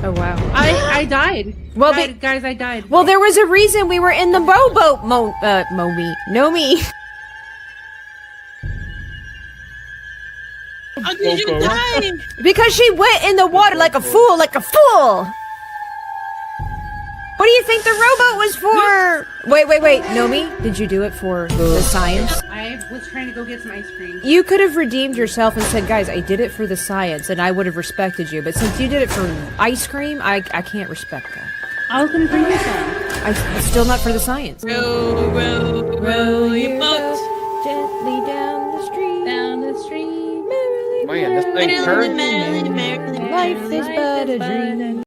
Oh, wow. I died. Well, guys, I died. Well, there was a reason we were in the rowboat, Nomi. How did you die? Because she went in the water like a fool, What do you think the rowboat was for? Wait. Nomi, did you do it for the science? I was trying to go get some ice cream. You could have redeemed yourself and said, guys, I did it for the science, and I would have respected you. But since you did it for ice cream, I can't respect that. I was gonna bring you some. It's still not for the science. Row your boat gently down the stream. Down the stream. Man, this thing turned. Life is but a dream.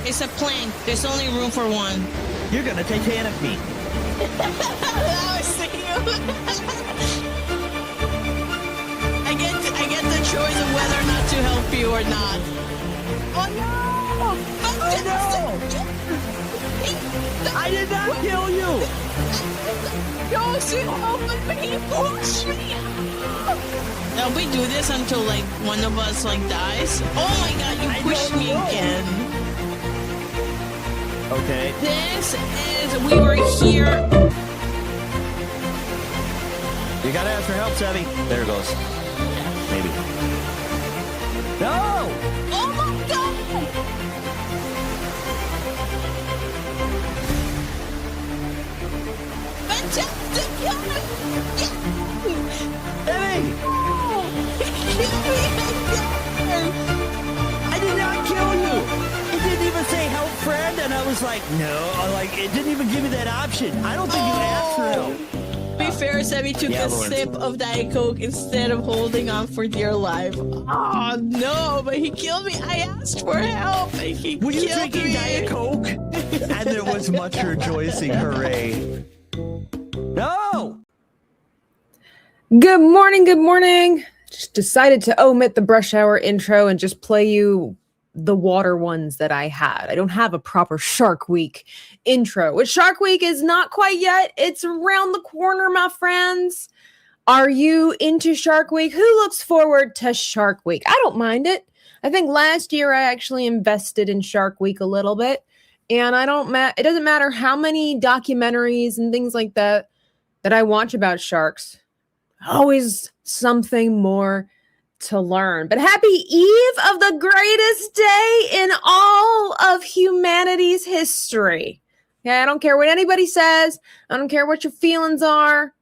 It's a plank. There's only room for one. You're gonna take care of me. I see you. I get the choice of whether or not to help you or not. Oh no! I did not kill you! Yoshi, open me! Push me! Now we do this until like one of us like dies. Oh my god, you pushed me again. Okay. This is we were here. You gotta ask for help, Savvy. There it goes. Maybe. No! Oh my god! Fantastic! Eddie! I did not kill you! It didn't even say help friend, and I was like, no, it didn't even give me that option. I don't think you asked for help. To be fair, Sammy took a sip of Diet Coke instead of holding on for dear life. Oh no, but he killed me. I asked for help and he Were you killed drinking me. Diet Coke? And there was much rejoicing, hooray. No! Good morning. Just decided to omit the brush hour intro and just play you the water ones that I had. I don't have a proper Shark Week intro, which Shark Week is not quite yet. It's around the corner, my friends. Are you into Shark Week? Who looks forward to Shark Week? I don't mind it. I think last year I actually invested in Shark Week a little bit, and it doesn't matter how many documentaries and things like that I watch about sharks. Always something more to learn. But happy eve of the greatest day in all of humanity's history. Okay, I don't care what anybody says. I don't care what your feelings are.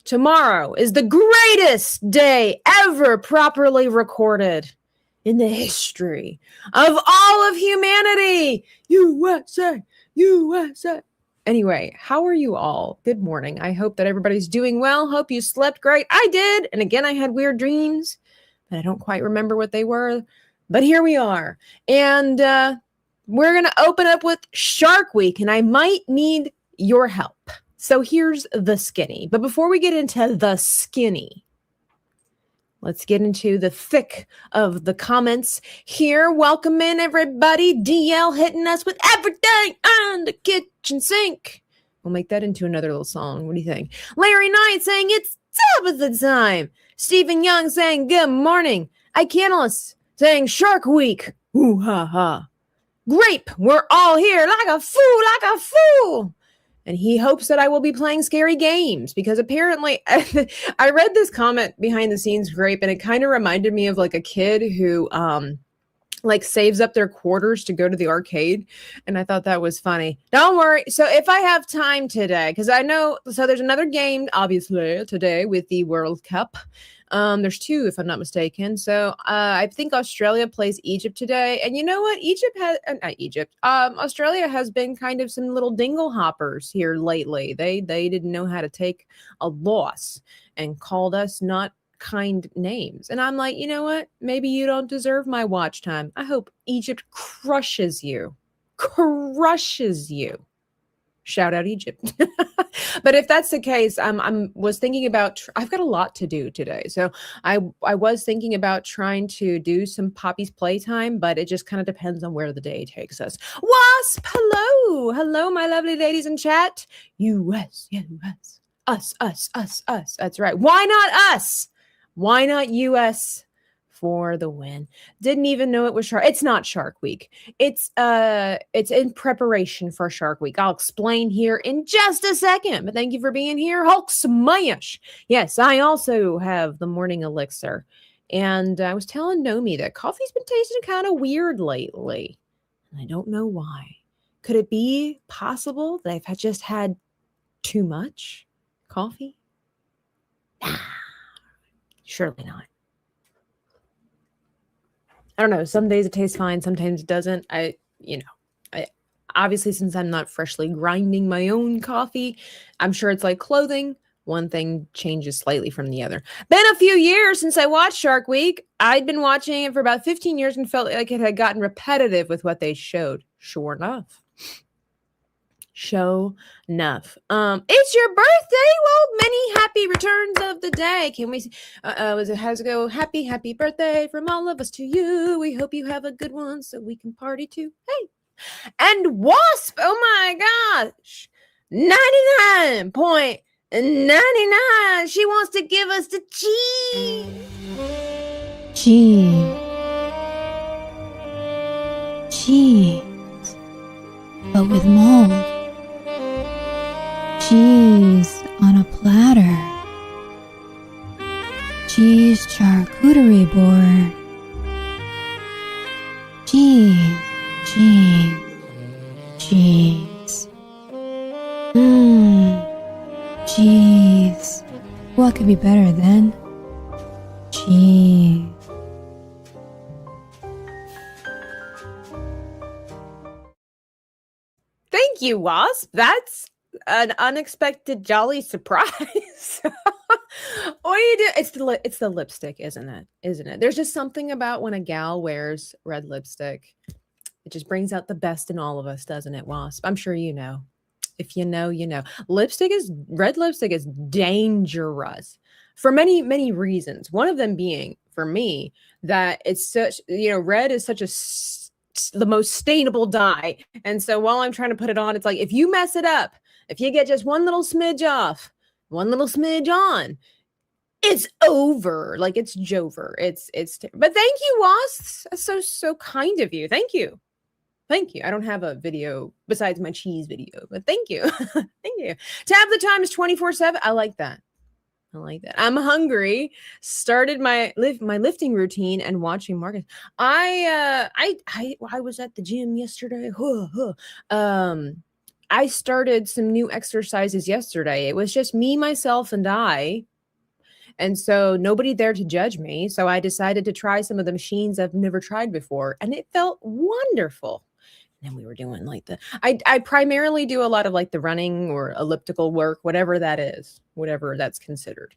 Tomorrow is the greatest day ever properly recorded in the history of all of humanity. USA, USA. Anyway, how are you all? Good morning. I hope that everybody's doing well. Hope you slept great. I did. And again, I had weird dreams, but I don't quite remember what they were. But here we are. And we're going to open up with Shark Week, and I might need your help. So here's the skinny. But before we get into the skinny, let's get into the thick of the comments here. Welcome in, everybody. DL hitting us with everything on the kitchen sink. We'll make that into another little song. What do you think? Larry Knight saying it's top of the time. Stephen Young saying good morning. Ike Analyst saying Shark Week. Ooh ha ha. Grape, we're all here like a fool. And he hopes that I will be playing scary games because apparently I read this comment behind the scenes, Grape, and it kind of reminded me of like a kid who saves up their quarters to go to the arcade. And I thought that was funny. Don't worry. So if I have time today, because I know, so there's another game, obviously, today with the World Cup. There's two, if I'm not mistaken. So I think Australia plays Egypt today. And you know what? Australia has been kind of some little dingle hoppers here lately. They didn't know how to take a loss and called us not kind names. And I'm like, you know what? Maybe you don't deserve my watch time. I hope Egypt crushes you. Shout out Egypt. But if that's the case, was thinking about, I've got a lot to do today. So I was thinking about trying to do some Poppy's Playtime, but it just kind of depends on where the day takes us. Wasp, hello. Hello, my lovely ladies in chat. US. Us. That's right. Why not us? Why not US for the win. Didn't even know it was Shark. It's not Shark Week. It's in preparation for Shark Week. I'll explain here in just a second. But thank you for being here, Hulk Smash. Yes, I also have the morning elixir. And I was telling Nomi that coffee's been tasting kind of weird lately. And I don't know why. Could it be possible that I've just had too much coffee? Nah, surely not. I don't know. Some days it tastes fine. Sometimes it doesn't. I obviously, since I'm not freshly grinding my own coffee, I'm sure it's like clothing. One thing changes slightly from the other. Been a few years since I watched Shark Week. I'd been watching it for about 15 years and felt like it had gotten repetitive with what they showed. Sure enough. Show enough. It's your birthday. Well, many happy returns of the day. Can we how's it go? Happy birthday from all of us to you. We hope you have a good one so we can party too. Hey. And Wasp, oh my gosh. 99.99. She wants to give us the cheese. Cheese. But with mold. Cheese on a platter. Cheese charcuterie board. Cheese. Cheese. What could be better than cheese? Thank you, Wasp. That's an unexpected jolly surprise. What do you do? It's the lipstick, isn't it? There's just something about when a gal wears red lipstick. It just brings out the best in all of us, doesn't it, Wasp? I'm sure you know. If you know, you know. Red lipstick is dangerous for many, many reasons. One of them being, for me, that it's such, red is such the most stainable dye. And so while I'm trying to put it on, it's like, if you mess it up, if you get just one little smidge off, one little smidge on, it's over. Like it's Jover. But thank you, Wasp. That's so kind of you. Thank you. I don't have a video besides my cheese video, but thank you. Thank you. Tab the time is 24/7. I like that. I'm hungry. Started my lifting routine and watching Marcus. I was at the gym yesterday. I started some new exercises yesterday. It was just me, myself, and I. And so nobody there to judge me. So I decided to try some of the machines I've never tried before. And it felt wonderful. And we were doing like I primarily do a lot of like the running or elliptical work, whatever that is, whatever that's considered.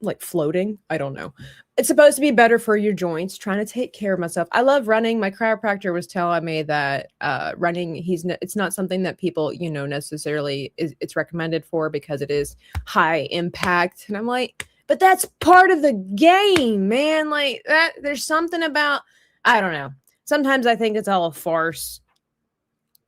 Like floating. I don't know. It's supposed to be better for your joints, trying to take care of myself. I love running. My chiropractor was telling me that running, it's not something that people, necessarily it's recommended for because it is high impact. And I'm like, but that's part of the game, man. Like that, there's something about, I don't know. Sometimes I think it's all a farce.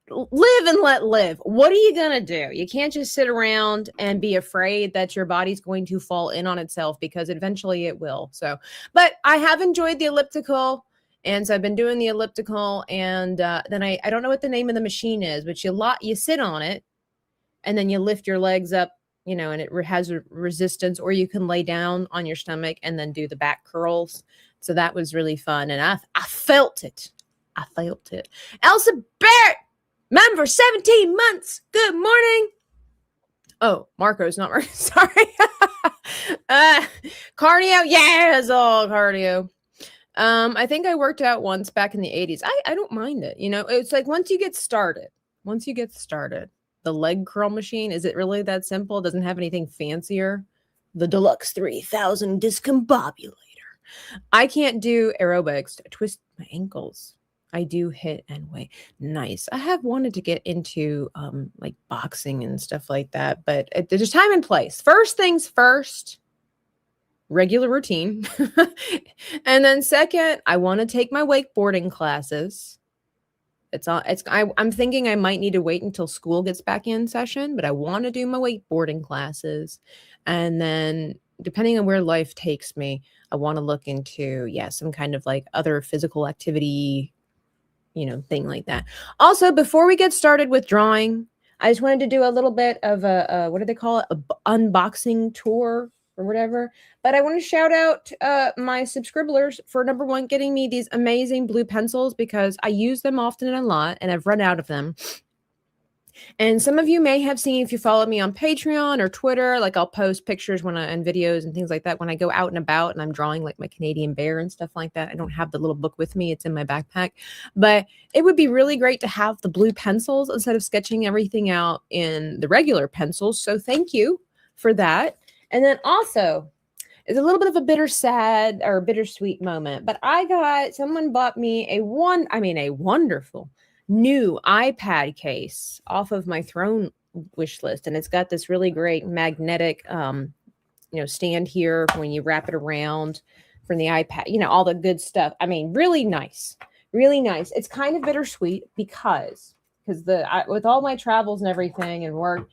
Live and let live. What are you going to do? You can't just sit around and be afraid that your body's going to fall in on itself because eventually it will. So, but I have enjoyed the elliptical. And so I've been doing the elliptical and then I don't know what the name of the machine is, but you sit on it and then you lift your legs up, and it has a resistance, or you can lay down on your stomach and then do the back curls. So that was really fun. And I felt it. Elsa Barrett, member 17 months. Good morning. Oh, Marco's not Marco. Sorry. Cardio. Yes, all cardio. I think I worked out once back in the 80s. I don't mind it. It's like once you get started, the leg curl machine, is it really that simple? It doesn't have anything fancier. The Deluxe 3000 discombobulator. I can't do aerobics to twist my ankles. I do hit and weigh. Nice. I have wanted to get into like boxing and stuff like that, but there's time and place. First things first, regular routine. And then second, I want to take my wakeboarding classes. I'm thinking I might need to wait until school gets back in session, but I want to do my wakeboarding classes. And then depending on where life takes me, I want to look into, some kind of like other physical activity, thing like that. Also, before we get started with drawing, I just wanted to do a little bit of what do they call it? Unboxing tour or whatever. But I want to shout out my subscribers for number one, getting me these amazing blue pencils because I use them often and a lot and I've run out of them. And some of you may have seen, if you follow me on Patreon or Twitter, like I'll post pictures and videos and things like that when I go out and about and I'm drawing like my Canadian bear and stuff like that. I don't have the little book with me. It's in my backpack. But it would be really great to have the blue pencils instead of sketching everything out in the regular pencils. So thank you for that. And then also, it's a little bit of a bittersweet moment. But someone bought me a wonderful new iPad case off of my Throne wish list, and it's got this really great magnetic stand here when you wrap it around from the iPad, all the good stuff. I mean, really nice. It's kind of bittersweet because with all my travels and everything and work,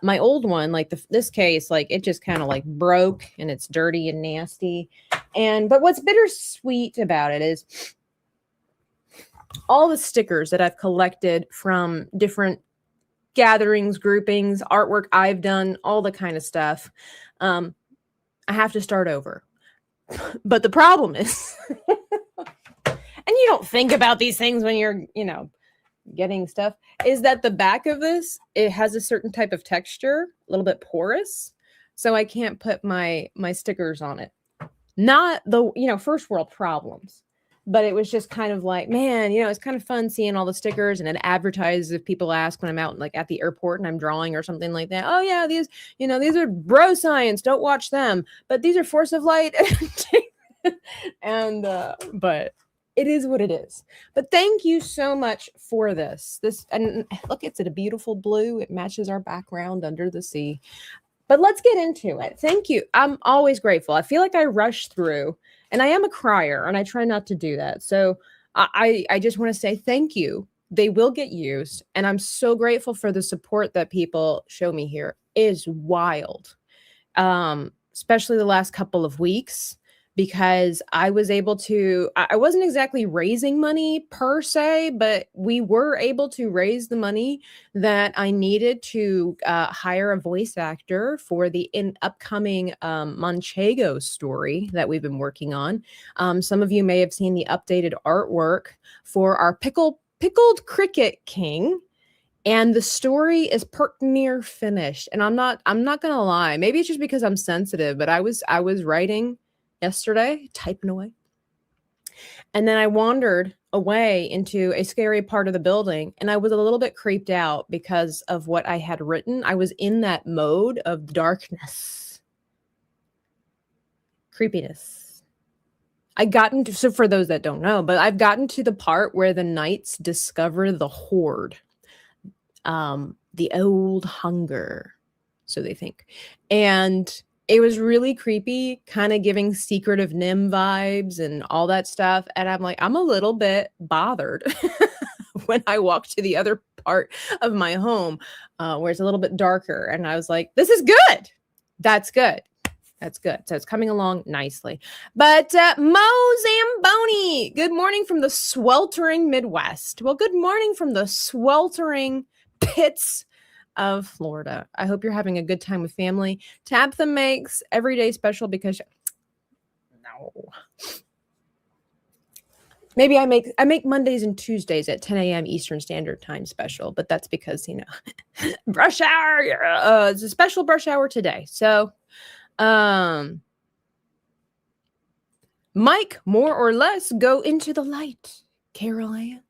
my old one, like this case, like it just kind of like broke and it's dirty and nasty. But what's bittersweet about it is all the stickers that I've collected from different gatherings, groupings, artwork I've done, all the kind of stuff. I have to start over. But the problem is, and you don't think about these things when you're, getting stuff, is that the back of this, it has a certain type of texture, a little bit porous. So I can't put my stickers on it. Not the, first world problems. But it was just kind of like, man, it's kind of fun seeing all the stickers, and it advertises if people ask when I'm out like at the airport and I'm drawing or something like that. Oh yeah, these are bro science. Don't watch them. But these are force of light. But it is what it is. But thank you so much for this. And look, it's a beautiful blue. It matches our background under the sea. But let's get into it. Thank you. I'm always grateful. I feel like I rush through. And I am a crier, and I try not to do that. So I just want to say thank you. They will get used. And I'm so grateful for the support that people show me here. It is wild, especially the last couple of weeks, because I wasn't exactly raising money per se, but we were able to raise the money that I needed to hire a voice actor for the upcoming Manchego story that we've been working on. Some of you may have seen the updated artwork for our pickled cricket king. And the story is near finished. And I'm not gonna lie, maybe it's just because I'm sensitive, but I was writing yesterday, typing away. And then I wandered away into a scary part of the building, and I was a little bit creeped out because of what I had written. I was in that mode of darkness, creepiness. So for those that don't know, but I've gotten to the part where the knights discover the horde, the old hunger, so they think. And it was really creepy, kind of giving Secret of Nim vibes and all that stuff. And I'm like, I'm a little bit bothered when I walk to the other part of my home where it's a little bit darker. And I was like, this is good. That's good. That's good. So it's coming along nicely. But Mo Zamboni, good morning from the sweltering Midwest. Well, good morning from the sweltering pits of Florida. I hope you're having a good time with family. Tabitha makes every day special because maybe I make Mondays and Tuesdays at 10 a.m. Eastern Standard Time special, but that's because brush hour. It's a special brush hour today. So, Mike, more or less, go into the light. Carol Ann.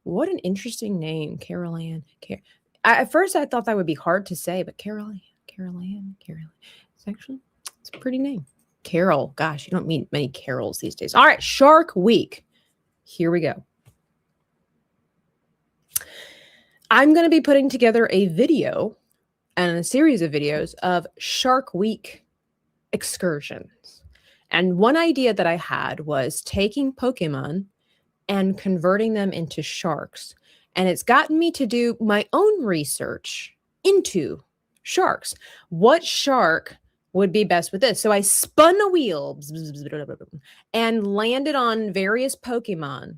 What an interesting name, Carol Ann. At first, I thought that would be hard to say, but Carol Ann. It's a pretty name. Carol. Gosh, you don't meet many Carols these days. All right, Shark Week. Here we go. I'm going to be putting together a video and a series of videos of Shark Week excursions. And one idea that I had was taking Pokemon and converting them into sharks. And it's gotten me to do my own research into sharks. What shark would be best with this. So I spun the wheel and landed on various Pokemon.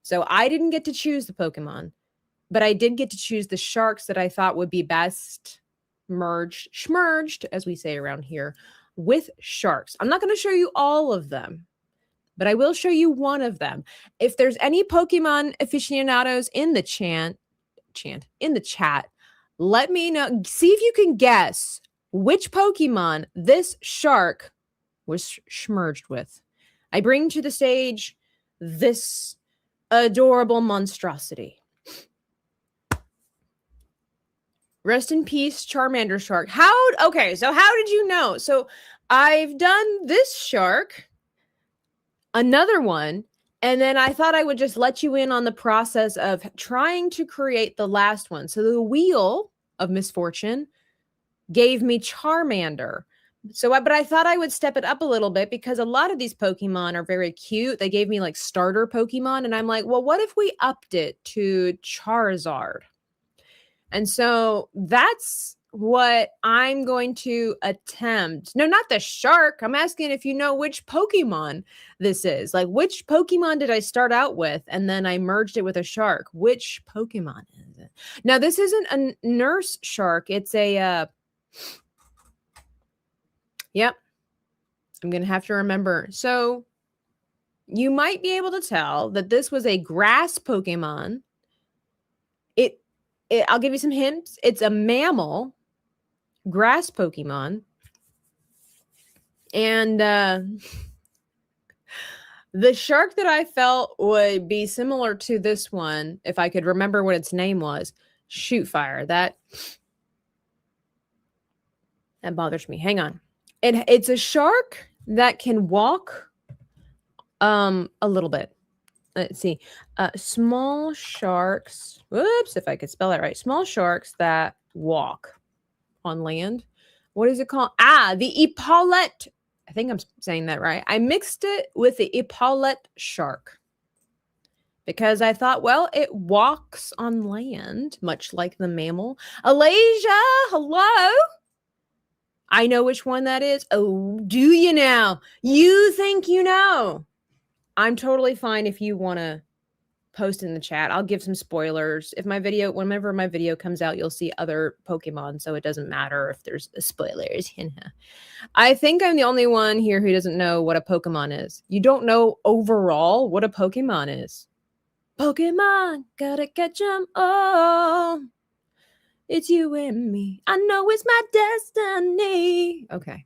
So I didn't get to choose the Pokemon, but I did get to choose the sharks that I thought would be best schmerged, as we say around here, with sharks. I'm not going to show you all of them, but I will show you one of them. If there's any Pokemon aficionados in the chat, let me know. See if you can guess which Pokemon this shark was schmerged with. I bring to the stage this adorable monstrosity. Rest in peace, Charmander shark. Okay, so how did you know? So I've done this shark, another one, and then I thought I would just let you in on the process of trying to create the last one. So the wheel of misfortune gave me Charmander. But I thought I would step it up a little bit because a lot of these Pokemon are very cute. They gave me like starter Pokemon, and I'm like, well, what if we upped it to Charizard? And so that's what I'm going to attempt. No, not the shark. I'm asking if you know which Pokemon this is. Like, which Pokemon did I start out with? And then I merged it with a shark. Which Pokemon is it? Now, this isn't a nurse shark. It's a, yep. I'm going to have to remember. So you might be able to tell that this was a grass Pokemon. I'll give you some hints. It's a mammal, grass Pokemon. And the shark that I felt would be similar to this one, if I could remember what its name was, Shootfire. That bothers me. Hang on. It's a shark that can walk a little bit. Let's see. Small sharks. Whoops, if I could spell that right. Small sharks that walk on land. What is it called? The Epaulet. I think I'm saying that right. I mixed it with the Epaulet shark because I thought, well, it walks on land, much like the mammal. Alasia, hello. I know which one that is. Oh, do you now? You think you know? I'm totally fine if you want to post in the chat. I'll give some spoilers. Whenever my video comes out, you'll see other Pokemon, so it doesn't matter if there's spoilers. I think I'm the only one here who doesn't know what a Pokemon is. You don't know overall what a Pokemon is. Pokemon, gotta catch 'em all. It's you and me. I know it's my destiny. Okay.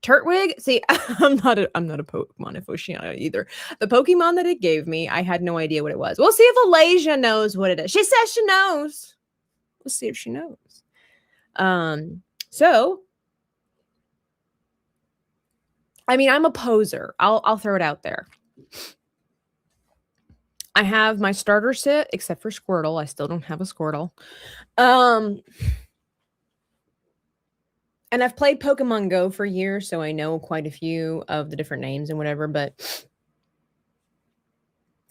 Turtwig, see, I'm not a Pokemon aficionado either. The Pokemon that it gave me, I had no idea what it was. We'll see if Alasia knows what it is. She says she knows. We'll see if she knows. So, I mean, I'm a poser. I'll throw it out there. I have my starter set, except for Squirtle. I still don't have a Squirtle. And I've played Pokemon Go for years, so I know quite a few of the different names and whatever, but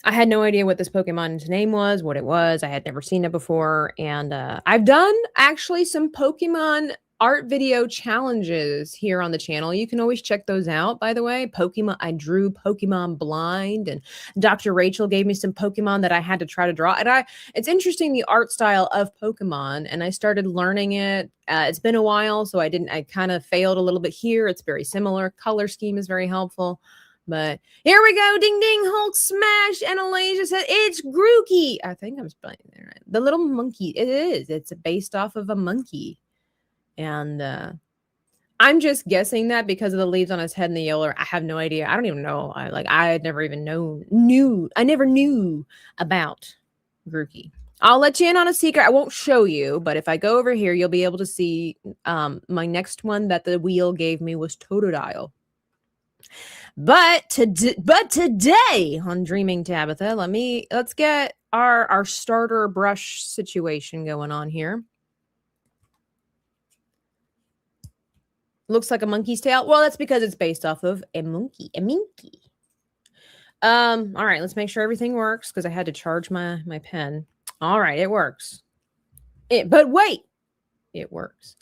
I had no idea what this Pokemon's name was, what it was. I had never seen it before. And I've done actually some Pokemon art video challenges here on the channel. You can always check those out, by the way. I drew Pokemon blind, and Dr. Rachel gave me some Pokemon that I had to try to draw. And it's interesting, the art style of Pokemon, and I started learning it. It's been a while, so I kind of failed a little bit here. It's very similar. Color scheme is very helpful. But here we go. Ding, ding, Hulk smash. And Alasia said, it's Grookey. I think I'm spelling it right. The little monkey. It is. It's based off of a monkey. And I'm just guessing that because of the leaves on his head and the yellow. I have no idea. I don't even know. I never even knew. I never knew about Grookey. I'll let you in on a secret. I won't show you, but if I go over here, you'll be able to see my next one that the wheel gave me was Totodile. But today on Dreaming Tabitha, let's get our starter brush situation going on here. Looks like a monkey's tail. Well, that's because it's based off of a monkey. All right, let's make sure everything works because I had to charge my pen. All right, it works. But wait, it works.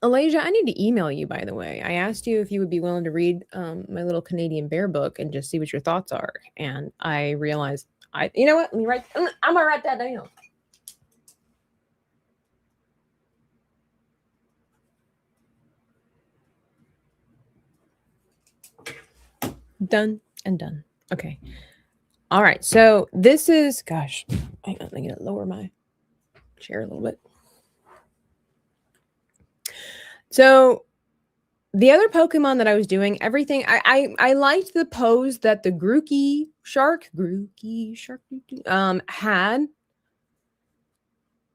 Alasia, I need to email you, by the way. I asked you if you would be willing to read my little Canadian bear book and just see what your thoughts are. And I realized, you know what? Let me write. I'm going to write that down. Done and done. Okay. All right. So this is, gosh, hang on. I'm going to lower my chair a little bit. So the other Pokemon that I was doing, everything, I liked the pose that the Grookey shark had.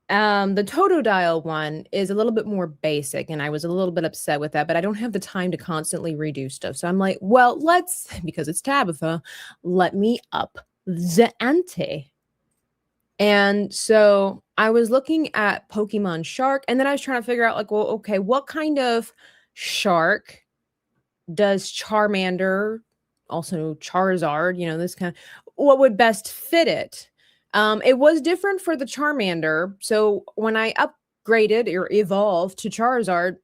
The Totodile one is a little bit more basic, and I was a little bit upset with that, but I don't have the time to constantly redo stuff. So I'm like, well, because it's Tabitha, let me up the ante. And so I was looking at Pokemon Shark, and then I was trying to figure out, like, well, okay, what kind of shark does Charmander, also Charizard, this kind of, what would best fit it? It was different for the Charmander. So when I upgraded or evolved to Charizard,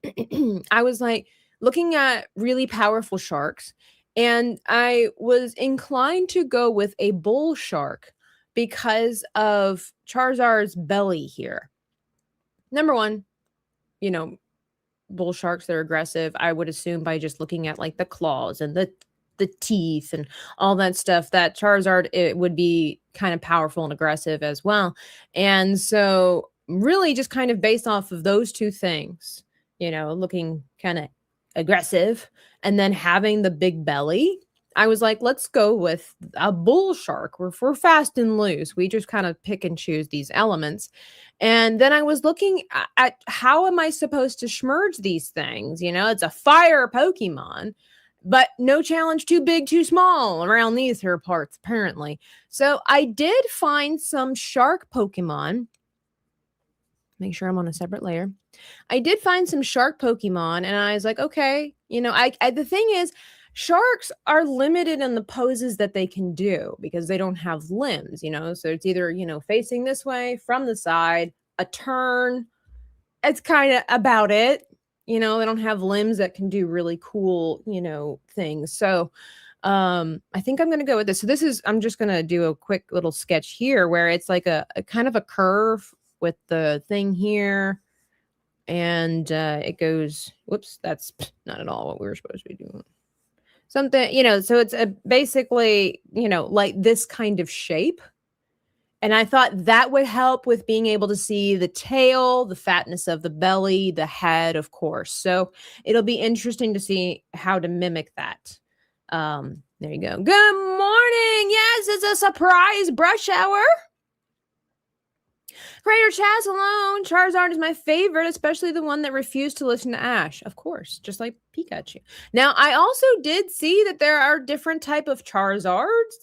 I was like looking at really powerful sharks, and I was inclined to go with a bull shark because of Charizard's belly here. Number one, bull sharks, they're aggressive. I would assume by just looking at like the claws and the teeth and all that stuff, that Charizard, it would be kind of powerful and aggressive as well. And so really just kind of based off of those two things, looking kind of aggressive and then having the big belly, I was like, let's go with a bull shark. We're fast and loose. We just kind of pick and choose these elements. And then I was looking at how am I supposed to schmerge these things? It's a fire Pokemon, but no challenge too big, too small around these here parts, apparently. So I did find some shark Pokemon. Make sure I'm on a separate layer. I did find some shark Pokemon, and I was like, okay, the thing is, sharks are limited in the poses that they can do because they don't have limbs, so it's either, facing this way, from the side, a turn. It's kind of about it. They don't have limbs that can do really cool, things. So I think I'm going to go with this. So I'm just going to do a quick little sketch here where it's like a kind of a curve with the thing here. And it goes, whoops, that's not at all what we were supposed to be doing. Something, so it's basically, like this kind of shape. And I thought that would help with being able to see the tail, the fatness of the belly, the head, of course. So it'll be interesting to see how to mimic that. There you go. Good morning. Yes, it's a surprise brush hour. Crater Chaz alone. Charizard is my favorite, especially the one that refused to listen to Ash. Of course, just like Pikachu. Now, I also did see that there are different type of Charizards.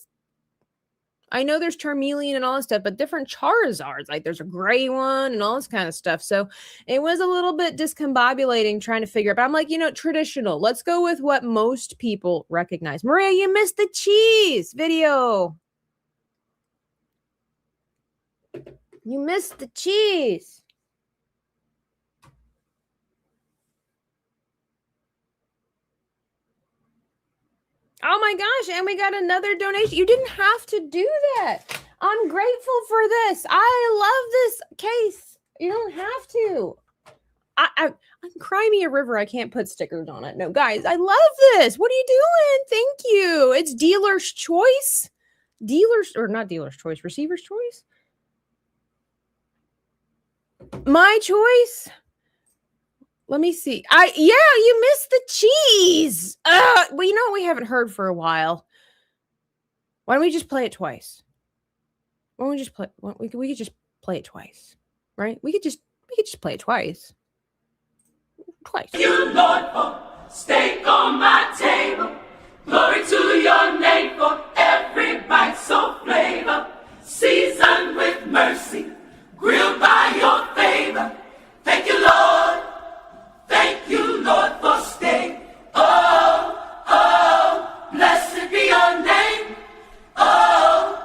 I know there's Charmeleon and all this stuff, but different Charizards. Like there's a gray one and all this kind of stuff. So it was a little bit discombobulating trying to figure out. But I'm like, traditional. Let's go with what most people recognize. Maria, you missed the cheese video. You missed the cheese. Oh my gosh, and we got another donation. You didn't have to do that. I'm grateful for this. I love this case. You don't have to. I'm cry me a river. I can't put stickers on it. No, guys, I love this. What are you doing? Thank you. It's dealer's choice. Not dealer's choice, receiver's choice. My choice. Let me see. You missed the cheese. Well, we haven't heard for a while. Why don't we just play it twice? Why don't we just play? We could just play it twice, right? We could just play it twice. Twice. You, Lord, for steak on my table. Glory to your name for every bite so flavor. Seasoned with mercy, grilled by your favor. Thank you, Lord. Thank you, Lord, for steak. Oh, blessed be your name. Oh,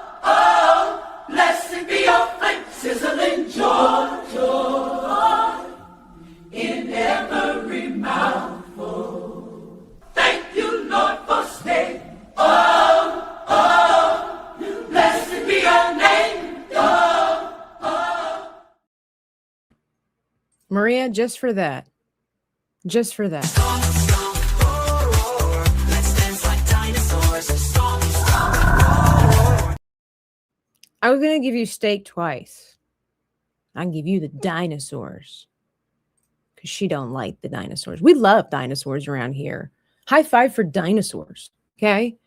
blessed be your flame. Sizzling joy, in every Maria, just for that. Just for that. I was going to give you steak twice. I can give you the dinosaurs. Because she don't like the dinosaurs. We love dinosaurs around here. High five for dinosaurs. Okay?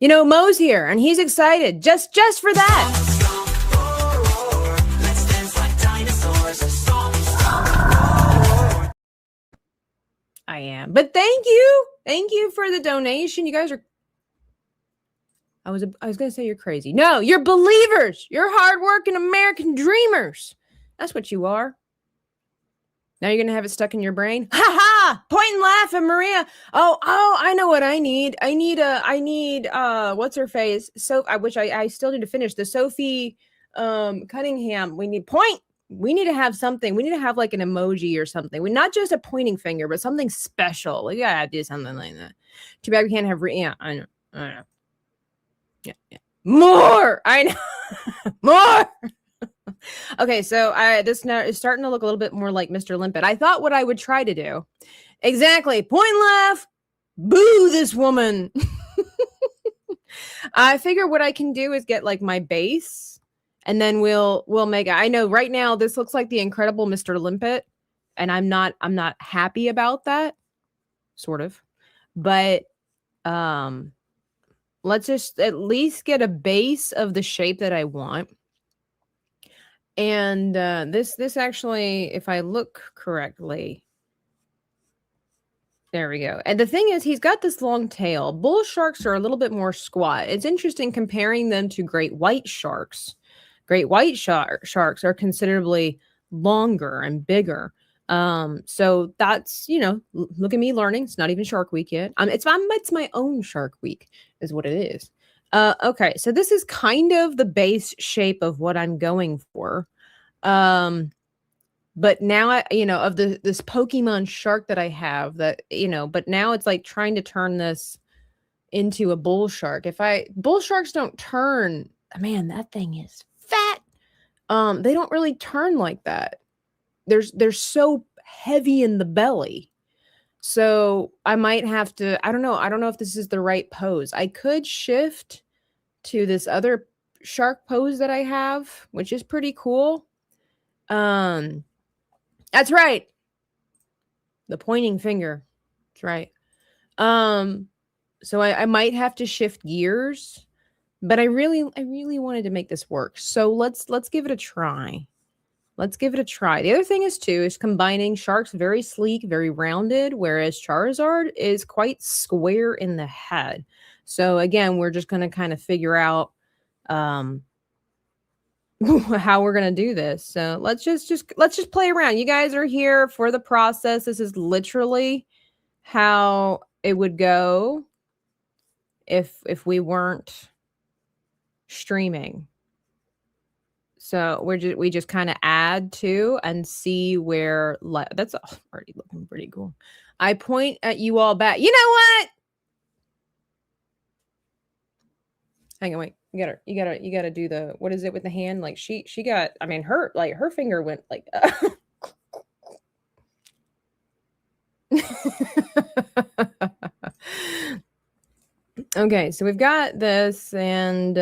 You know, Mo's here and he's excited just for that. I am. But thank you. Thank you for the donation. You guys are I was going to say you're crazy. No, you're believers. You're hardworking American dreamers. That's what you are. Now you're going to have it stuck in your brain. Ha ha! Point and laugh at Maria. Oh, I know what I need. I need what's her face? So which I still need to finish the Sophie Cunningham. We need point. We need to have something. We need to have like an emoji or something. We not just a pointing finger, but something special. We gotta do something like that. Too bad we can't have yeah, I know. Yeah. More. I know. More. Okay, so this now is starting to look a little bit more like Mr. Limpet. I thought what I would try to do. Exactly. Point and laugh. Boo this woman. I figure what I can do is get like my base and then we'll make it. I know right now this looks like the incredible Mr. Limpet and I'm not happy about that. Sort of. But let's just at least get a base of the shape that I want. And this actually, if I look correctly, there we go. And the thing is, he's got this long tail. Bull sharks are a little bit more squat. It's interesting comparing them to great white sharks. Great white sharks are considerably longer and bigger. So that's, you know, look at me learning. It's not even Shark Week yet. It's my own Shark Week is what it is. Okay, so this is kind of the base shape of what I'm going for. But now of this Pokemon shark that I have that, but now it's like trying to turn this into a bull shark. Bull sharks don't turn, man, that thing is fat. They don't really turn like that. They're so heavy in the belly. So I might have to, I don't know if this is the right pose. I could shift to this other shark pose that I have, which is pretty cool. That's right. The pointing finger. That's right. So I might have to shift gears, but I really wanted to make this work. So let's give it a try. Let's give it a try. The other thing is combining Shark's very sleek, very rounded, whereas Charizard is quite square in the head. So again, we're just going to kind of figure out how we're going to do this. So let's just play around. You guys are here for the process. This is literally how it would go if we weren't streaming. So we just kind of add to and see where that's already looking pretty cool. I point at you all back. You know what? Hang on, wait. You gotta do the, what is it with the hand? Like she got, I mean, her finger went like Okay, so we've got this and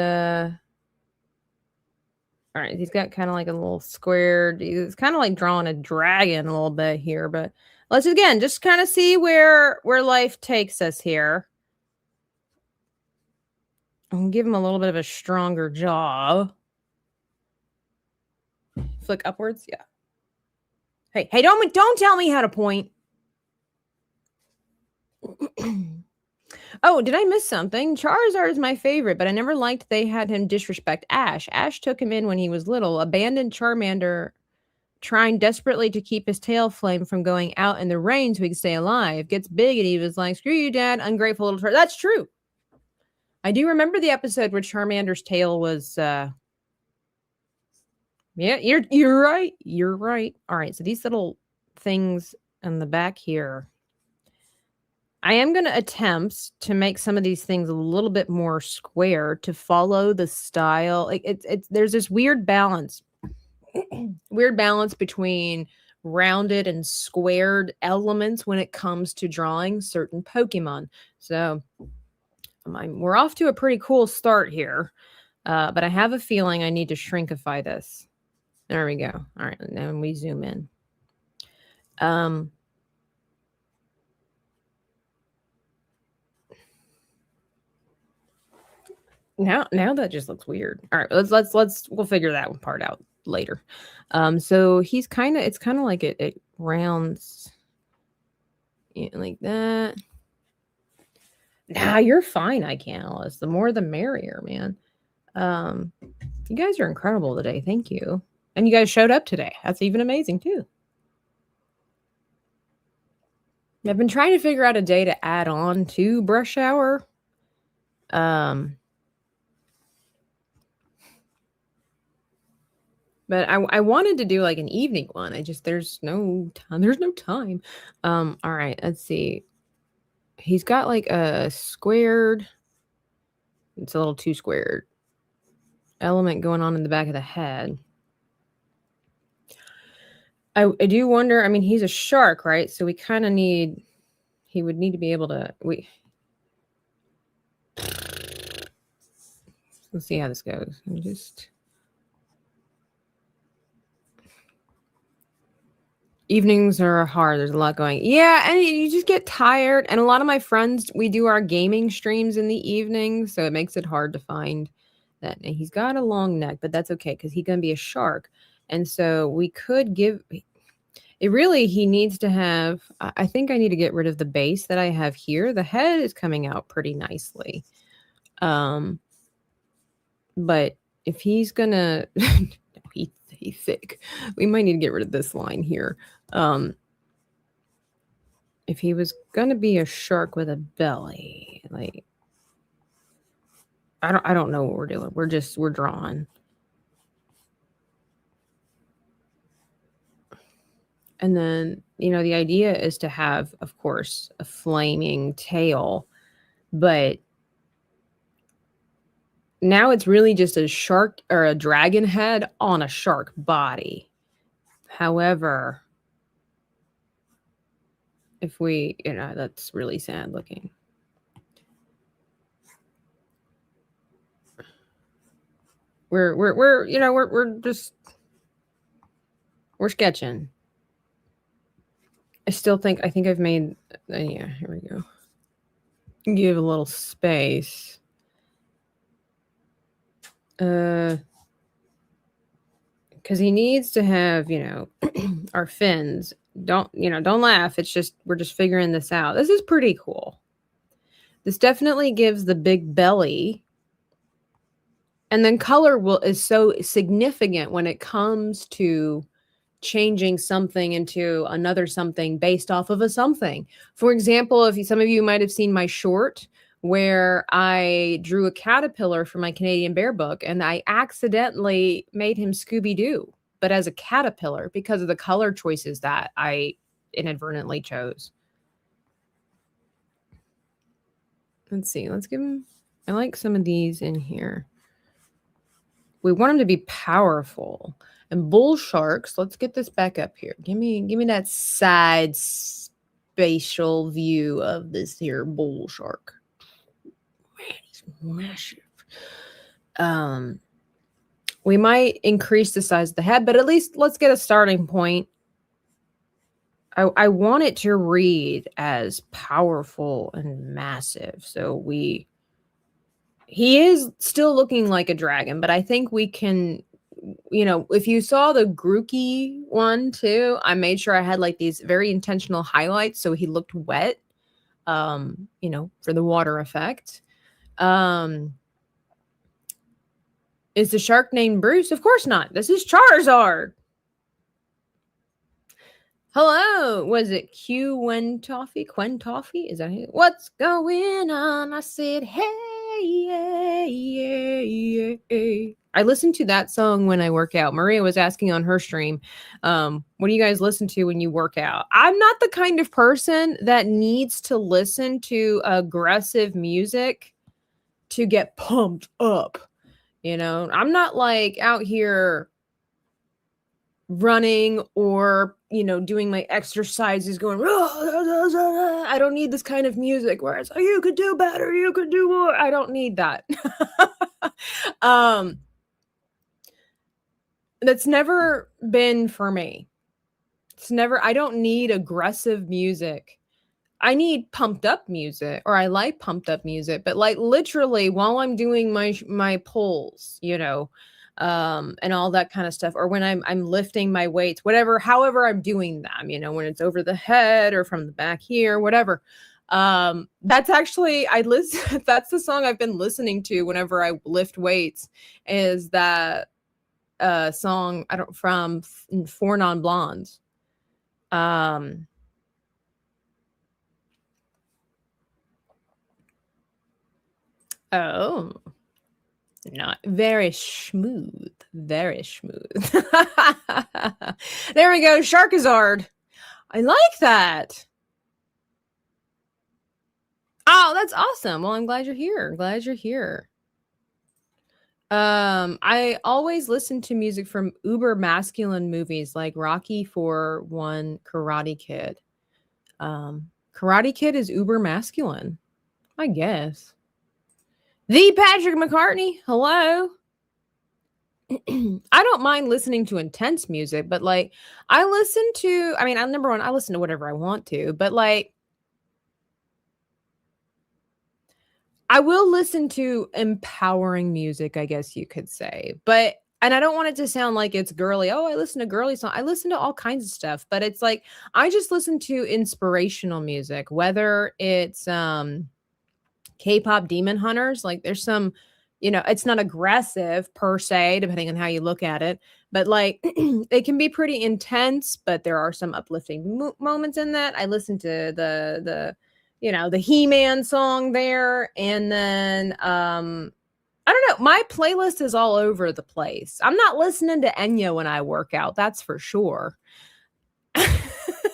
all right, he's got kind of like a little squared. It's kind of like drawing a dragon a little bit here, but let's again just kind of see where life takes us here. I'm gonna give him a little bit of a stronger jaw. Flick upwards, yeah. Hey, don't tell me how to point. Oh, did I miss something? Charizard is my favorite, but I never liked they had him disrespect Ash. Ash took him in when he was little, abandoned Charmander, trying desperately to keep his tail flame from going out in the rain so he could stay alive. Gets big and he was like, screw you, Dad, ungrateful little Char. That's true. I do remember the episode where Charmander's tail was, yeah, you're right. You're right. All right, so these little things on the back here, I am going to attempt to make some of these things a little bit more square to follow the style. Like there's this weird balance between rounded and squared elements when it comes to drawing certain Pokemon. So we're off to a pretty cool start here, but I have a feeling I need to shrinkify this. There we go. All right, and then we zoom in. Now that just looks weird. All right, we'll figure that one part out later. So it's kind of like it rounds like that. Nah, you're fine, Alice. The more the merrier, man. You guys are incredible today. Thank you. And you guys showed up today. That's even amazing too. I've been trying to figure out a day to add on to Brush Hour. But I wanted to do like an evening one. There's no time. All right, let's see. He's got like a squared. It's a little too squared element going on in the back of the head. I do wonder, I mean, he's a shark, right? So he would need to be able to, let's see how this goes. Evenings are hard. There's a lot going. Yeah, and you just get tired. And a lot of my friends, we do our gaming streams in the evening, so it makes it hard to find that. And he's got a long neck, but that's okay because he's going to be a shark. And so we could give it really, he needs to have, I think I need to get rid of the base that I have here. The head is coming out pretty nicely. But if he's going to, he's thick. We might need to get rid of this line here. If he was going to be a shark with a belly, like, I don't know what we're doing. We're drawing. And then, the idea is to have, of course, a flaming tail, but now it's really just a shark or a dragon head on a shark body. However, if we, that's really sad looking. We're sketching. I think I've made, yeah, here we go. Give a little space. Because he needs to have, our fins. Don't laugh. It's just, we're just figuring this out. This is pretty cool. This definitely gives the big belly. And then color is so significant when it comes to changing something into another something based off of a something. For example, some of you might have seen my short where I drew a caterpillar for my Canadian Bear book, and I accidentally made him Scooby-Doo, but as a caterpillar because of the color choices that I inadvertently chose. Let's see. Let's give him, I like some of these in here. We want him to be powerful. And bull sharks, let's get this back up here. Give me that side spatial view of this here bull shark. Man, he's massive. We might increase the size of the head, but at least let's get a starting point. I want it to read as powerful and massive. So he is still looking like a dragon, but I think we can, if you saw the Grookey one too, I made sure I had like these very intentional highlights so he looked wet, for the water effect. Is the shark named Bruce? Of course not. This is Charizard. Hello. Was it Quen Toffee? Is that it? What's going on? I said, hey, yeah. I listen to that song when I work out. Maria was asking on her stream, what do you guys listen to when you work out? I'm not the kind of person that needs to listen to aggressive music to get pumped up. I'm not like out here running or, doing my exercises going, I don't need this kind of music where it's, oh, you could do better, you could do more. I don't need that. That's never been for me. I don't need aggressive music. I need pumped up music, or I like pumped up music, but like literally while I'm doing my pulls, and all that kind of stuff, or when I'm lifting my weights, however I'm doing them, when it's over the head or from the back here, whatever. That's actually that's the song I've been listening to whenever I lift weights, is that song from Four Non Blondes. Oh, not very smooth. Very smooth. There we go. Sharkazard. I like that. Oh, that's awesome. Well, I'm glad you're here. I always listen to music from uber masculine movies like Rocky 4-1, Karate Kid. Karate Kid is uber masculine, I guess. The Patrick McCartney, hello. I don't mind listening to intense music, but like I listen to whatever I want to, but like I will listen to empowering music, I guess you could say. And I don't want it to sound like it's girly. Oh, I listen to girly songs. I listen to all kinds of stuff, but it's like I just listen to inspirational music, whether it's K-pop Demon Hunters. Like there's some, it's not aggressive per se, depending on how you look at it, but like it can be pretty intense, but there are some uplifting moments in that. I listen to the He-Man song there. And then, I don't know. My playlist is all over the place. I'm not listening to Enya when I work out. That's for sure.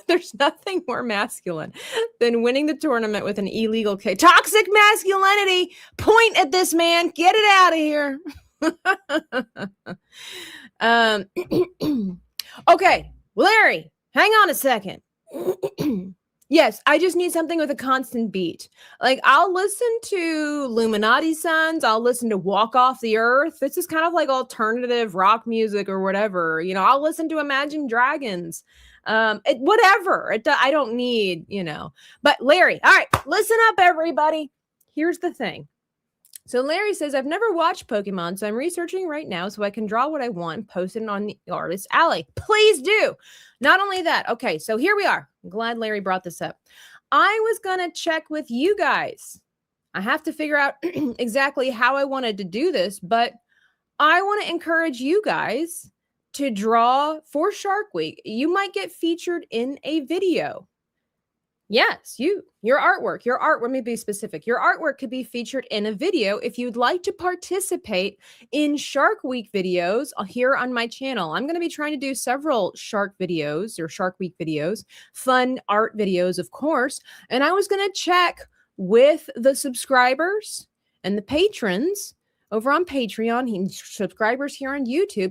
There's nothing more masculine than winning the tournament with an illegal kick. Toxic masculinity. Point at this man. Get it out of here. Okay, Larry, hang on a second. Yes, I just need something with a constant beat. Like I'll listen to Illuminati Sons. I'll listen to Walk Off the Earth. This is kind of like alternative rock music or whatever. I'll listen to Imagine Dragons. Whatever. I don't need, But Larry, all right, listen up, everybody. Here's the thing. So Larry says, I've never watched Pokemon, so I'm researching right now so I can draw what I want, post it on the Artist Alley. Please do. Not only that. Okay, so here we are. I'm glad Larry brought this up. I was going to check with you guys. I have to figure out exactly how I wanted to do this, but I want to encourage you guys to draw for Shark Week. You might get featured in a video. Yes, your artwork, let me be specific. Your artwork could be featured in a video if you'd like to participate in Shark Week videos here on my channel. I'm going to be trying to do several Shark videos or Shark Week videos, fun art videos, of course. And I was going to check with the subscribers and the patrons over on Patreon, subscribers here on YouTube.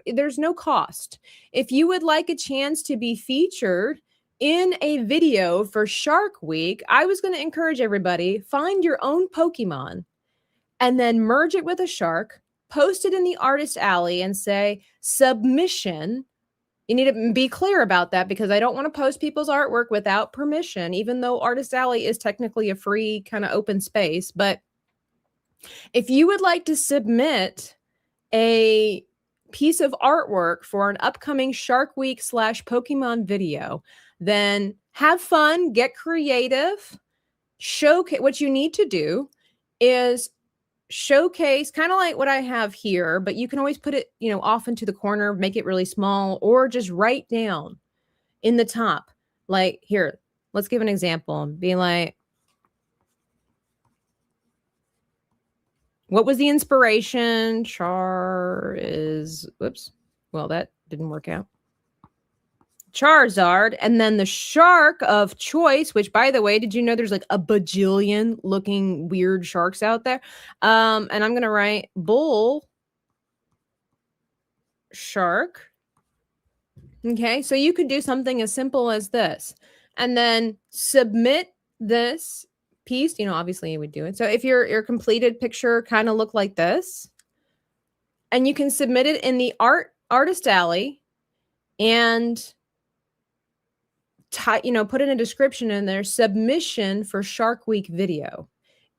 There's no cost. If you would like a chance to be featured in a video for Shark Week, I was going to encourage everybody, find your own Pokemon and then merge it with a shark, post it in the Artist Alley and say submission. You need to be clear about that because I don't want to post people's artwork without permission, even though Artist Alley is technically a free kind of open space. But if you would like to submit a piece of artwork for an upcoming Shark Week / Pokemon video, then have fun, get creative, showcase. What you need to do is showcase kind of like what I have here, but you can always put it, off into the corner, make it really small, or just write down in the top. Like here, let's give an example. Be like, what was the inspiration? Whoops. Well, that didn't work out. Charizard, and then the shark of choice, which, by the way, did you know there's like a bajillion looking weird sharks out there? And I'm going to write bull shark Okay, so you could do something as simple as this and then submit this piece. Obviously you would do it. So if your completed picture kind of look like this, and you can submit it in the artist alley and put in a description in there, submission for Shark Week video.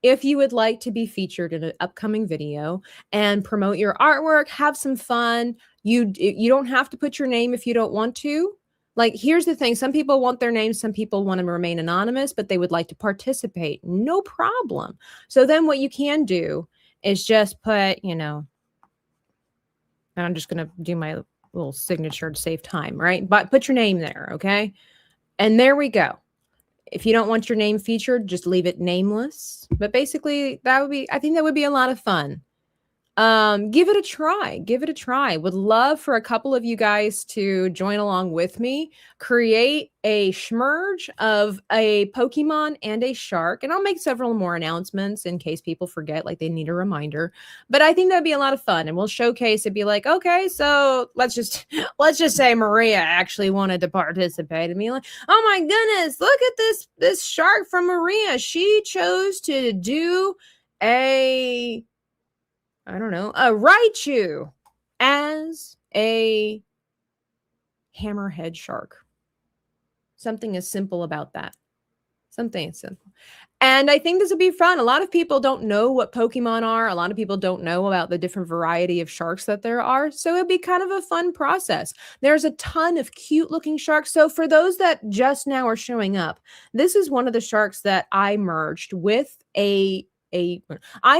If you would like to be featured in an upcoming video and promote your artwork, have some fun. You don't have to put your name if you don't want to. Like, here's the thing. Some people want their names. Some people want to remain anonymous, but they would like to participate. No problem. So then what you can do is just put, and I'm just going to do my little signature to save time, right? But put your name there, okay? And there we go. If you don't want your name featured, just leave it nameless. But basically, I think that would be a lot of fun. Give it a try. Give it a try. Would love for a couple of you guys to join along with me. Create a schmerge of a Pokemon and a shark. And I'll make several more announcements in case people forget, like they need a reminder. But I think that'd be a lot of fun. And we'll showcase it, be like, okay, so let's just say Maria actually wanted to participate and be like, oh my goodness, look at this shark from Maria. She chose to do a Raichu as a hammerhead shark. Something as simple about that. Something simple. And I think this would be fun. A lot of people don't know what Pokemon are. A lot of people don't know about the different variety of sharks that there are. So it'd be kind of a fun process. There's a ton of cute looking sharks. So for those that just now are showing up, this is one of the sharks that I merged with I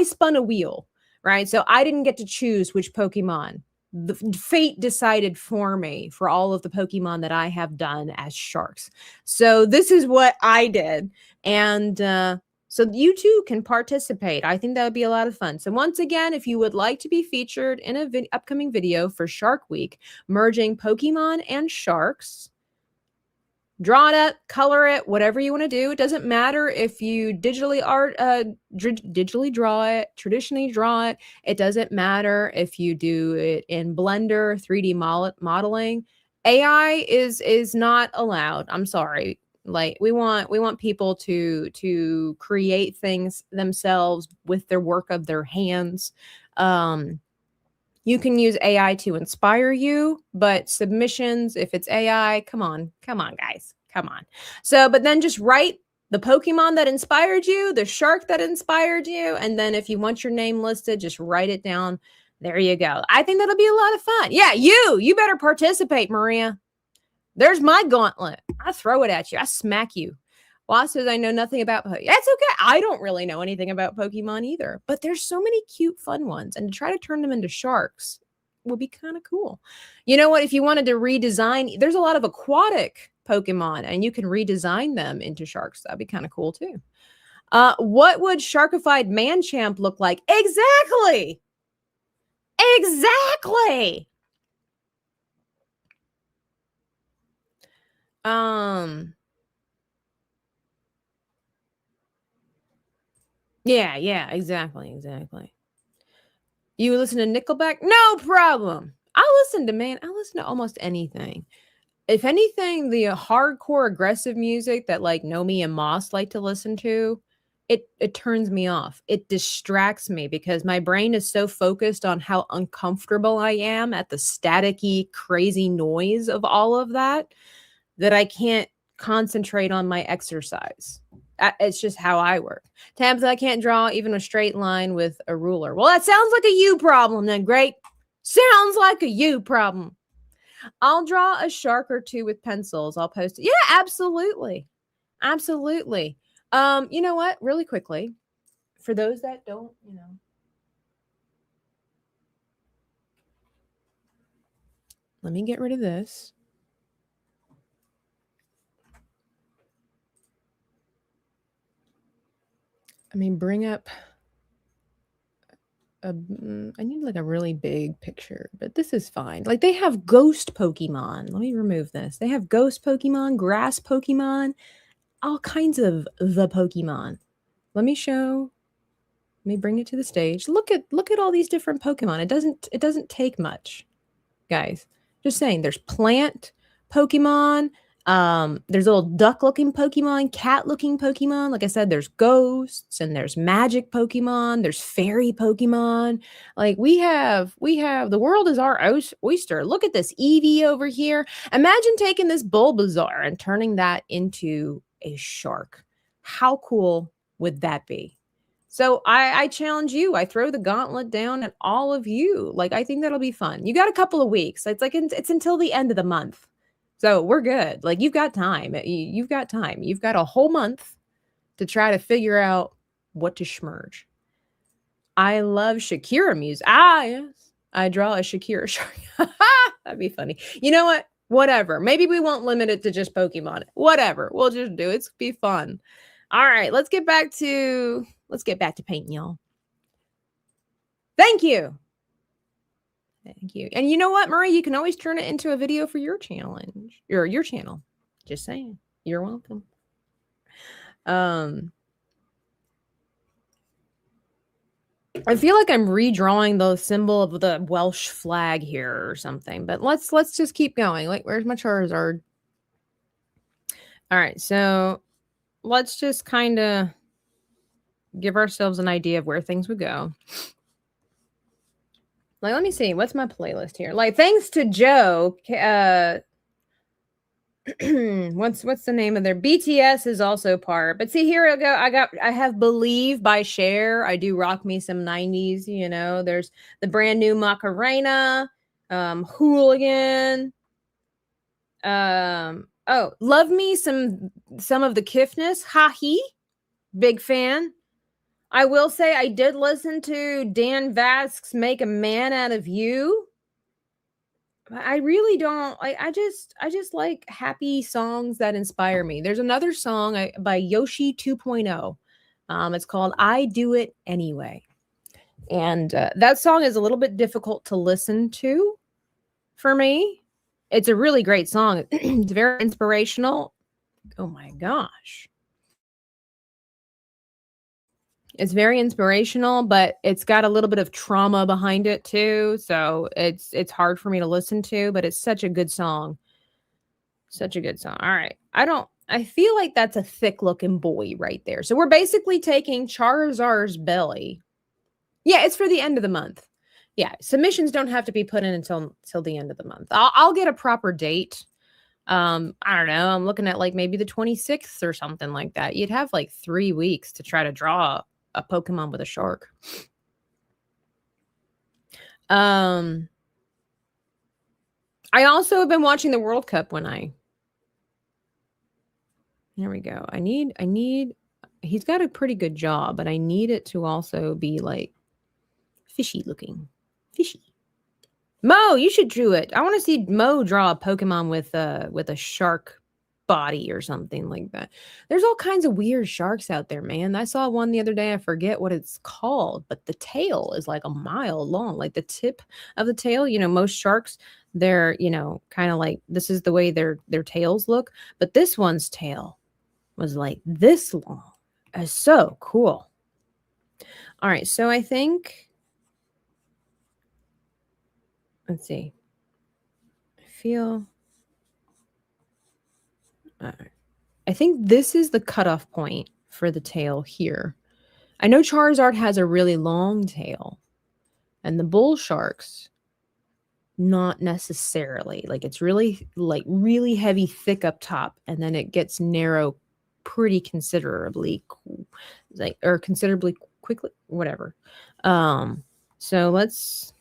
spun a wheel. Right? So I didn't get to choose which Pokemon. The fate decided for me for all of the Pokemon that I have done as sharks. So this is what I did. And so you too can participate. I think that would be a lot of fun. So once again, if you would like to be featured in an upcoming video for Shark Week, merging Pokemon and sharks, draw it up, color it, whatever you want to do. It doesn't matter if you digitally draw it, traditionally draw it. It doesn't matter if you do it in Blender, 3D modeling. AI is not allowed. I'm sorry. Like we want people to create things themselves with their work of their hands. You can use AI to inspire you, but submissions, if it's AI, come on, guys, come on. So, but then just write the Pokemon that inspired you, the shark that inspired you, and then if you want your name listed, just write it down. There you go. I think that'll be a lot of fun. Yeah, you better participate, Maria. There's my gauntlet. I throw it at you. I smack you. Wasp says, I know nothing about Pokemon. That's okay. I don't really know anything about Pokemon either, but there's so many cute, fun ones. And to try to turn them into sharks would be kind of cool. You know what? If you wanted to redesign, there's a lot of aquatic Pokemon and you can redesign them into sharks. That'd be kind of cool too. What would Sharkified Manchamp look like? Exactly. Yeah, exactly. You listen to Nickelback? No problem. I listen to almost anything. If anything, the hardcore aggressive music that like Nomi and Moss like to listen to, it turns me off. It distracts me because my brain is so focused on how uncomfortable I am at the staticky, crazy noise of all of that I can't concentrate on my exercise. It's just how I work. Tabs, I can't draw even a straight line with a ruler. Well, that sounds like a you problem then. Great. Sounds like a you problem. I'll draw a shark or two with pencils. I'll post it. Yeah, absolutely. You know what? Really quickly, for those that don't, let me get rid of this. I mean, bring up I need like a really big picture, but this is fine. Like they have ghost Pokemon. Let me remove this. They have ghost Pokemon, grass Pokemon, all kinds of the Pokemon. Let me bring it to the stage. Look at all these different Pokemon. It doesn't take much, guys. Just saying, there's plant, Pokemon. There's little duck-looking Pokemon, cat-looking Pokemon. Like I said, there's ghosts and there's magic Pokemon. There's fairy Pokemon. Like we have the world is our oyster. Look at this Eevee over here. Imagine taking this Bulbasaur and turning that into a shark. How cool would that be? So I challenge you. I throw the gauntlet down at all of you. Like, I think that'll be fun. You got a couple of weeks. It's until the end of the month. So we're good. Like, you've got time. You've got time. You've got a whole month to try to figure out what to schmerge. I love Shakira music. Yes. I draw a Shakira shark. That'd be funny. You know what? Whatever. Maybe we won't limit it to just Pokemon. Whatever. We'll just do it. It's be fun. All right. Let's get back to painting, y'all. Thank you. Thank you. And you know what, Marie? You can always turn it into a video for your challenge or your channel. Just saying. You're welcome. I feel like I'm redrawing the symbol of the Welsh flag here or something, but let's just keep going. Like, where's my Charizard? All right, so let's just kind of give ourselves an idea of where things would go. Like, let me see. What's my playlist here? Like, thanks to Joe. What's the name of their BTS is also part. But see, here I go. I have Believe by Cher. I do rock me some 90s, you know. There's the brand new Macarena, Hooligan. Oh, love me some of the Kiffness. Ha-he. Big fan. I will say I did listen to Dan Vasque's Make a Man Out of You. I really don't. I just like happy songs that inspire me. There's another song by Yoshi 2.0. It's called I Do It Anyway. And that song is a little bit difficult to listen to for me. It's a really great song. It's very inspirational. Oh my gosh. It's very inspirational, but it's got a little bit of trauma behind it too. So it's hard for me to listen to, but it's such a good song. Such a good song. All right. I feel like that's a thick looking boy right there. So we're basically taking Charizard's belly. Yeah, it's for the end of the month. Yeah, submissions don't have to be put in until the end of the month. I'll get a proper date. I don't know. I'm looking at like maybe the 26th or something like that. You'd have like 3 weeks to try to draw a Pokemon with a shark. I also have been watching the World Cup here we go. I need, he's got a pretty good job, but I need it to also be like fishy looking. Fishy. Mo, you should draw it. I want to see Mo draw a Pokemon with a shark body or something like that. There's all kinds of weird sharks out there, man. I saw one the other day. I forget what it's called, but the tail is like a mile long. Like the tip of the tail, you know, most sharks, they're, you know, kind of like, this is the way their tails look. But this one's tail was like this long. It's so cool. All right. So I think, let's see. I think this is the cutoff point for the tail here. I know Charizard has a really long tail, and the bull sharks, not necessarily. Like, it's really heavy, thick up top, and then it gets narrow pretty considerably, or considerably quickly, whatever. So let's.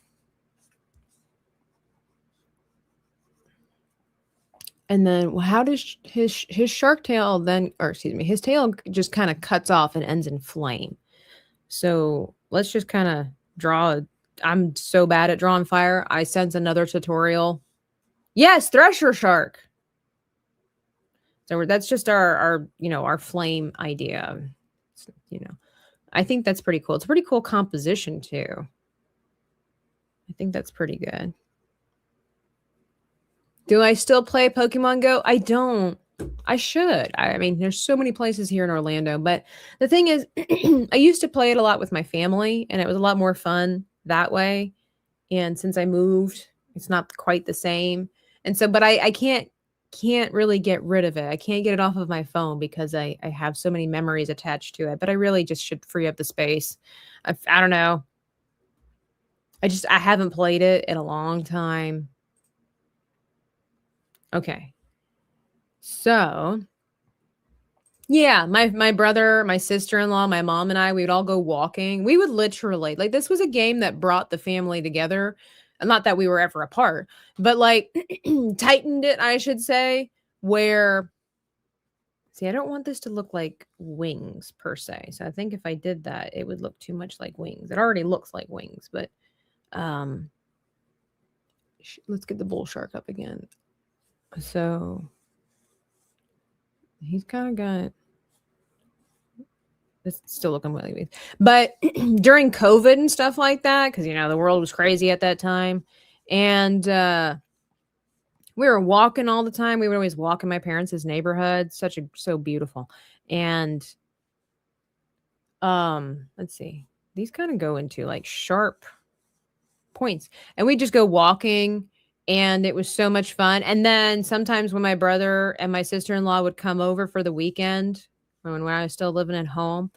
And then how does his shark tail then, or excuse me, his tail just kind of cuts off and ends in flame. So let's just kind of draw. I'm so bad at drawing fire. I sense another tutorial. Yes, Thresher Shark. So that's just our flame idea. You know, I think that's pretty cool. It's a pretty cool composition too. I think that's pretty good. Do I still play Pokemon Go? I don't. I should. I mean, there's so many places here in Orlando. But the thing is, I used to play it a lot with my family, and it was a lot more fun that way. And since I moved, it's not quite the same. And so, but I can't can't really get rid of it. I can't get it off of my phone because I have so many memories attached to it. But I really just should free up the space. I don't know. I haven't played it in a long time. Okay. So, yeah, my brother, my sister-in-law, my mom and I, we would all go walking. We would literally, like, this was a game that brought the family together. Not that we were ever apart, but like tightened it, I should say, where see, I don't want this to look like wings per se. So I think if I did that, it would look too much like wings. It already looks like wings, but let's get the bull shark up again. So he's kind of got it's still looking really weird. But during COVID and stuff like that, because the world was crazy at that time, and we were walking all the time. We would always walk in my parents' neighborhood. So beautiful. And let's see. These kind of go into like sharp points. And we just go walking, and it was so much fun. And then sometimes when my brother and my sister-in-law would come over for the weekend, when I was still living at home,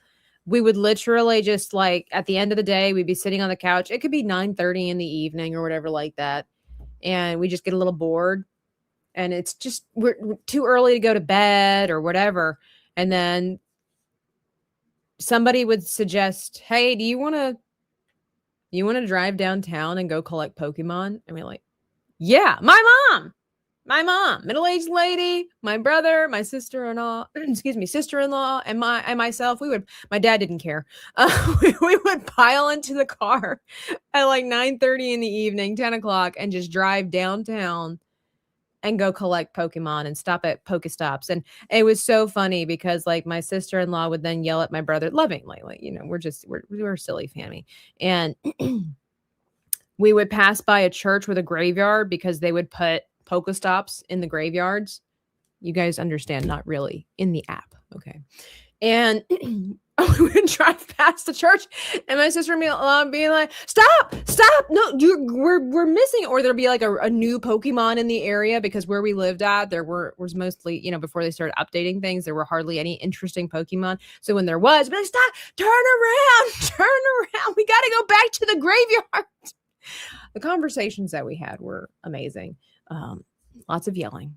we would literally just like at the end of the day, we'd be sitting on the couch. It could be 9:30 in the evening or whatever like that. And we just get a little bored, and it's just, we're too early to go to bed or whatever. And then somebody would suggest, hey, do you want to drive downtown and go collect Pokemon? And we're like, yeah, my mom, middle-aged lady, my brother, my sister-in-law, sister-in-law, and myself. My dad didn't care. We would pile into the car at like 9:30 in the evening, 10 o'clock, and just drive downtown and go collect Pokemon and stop at Pokestops. And it was so funny because like my sister-in-law would then yell at my brother lovingly, like, we're a silly family. And we would pass by a church with a graveyard because they would put Pokestops in the graveyards. You guys understand, not really in the app. Okay. And we would drive past the church, and my sister would be like, stop, no, we're missing. Or there'd be like a new Pokemon in the area, because where we lived at, there was mostly, before they started updating things, there were hardly any interesting Pokemon. So when there was, be like, stop, turn around, we got to go back to the graveyard. The conversations that we had were amazing. Lots of yelling.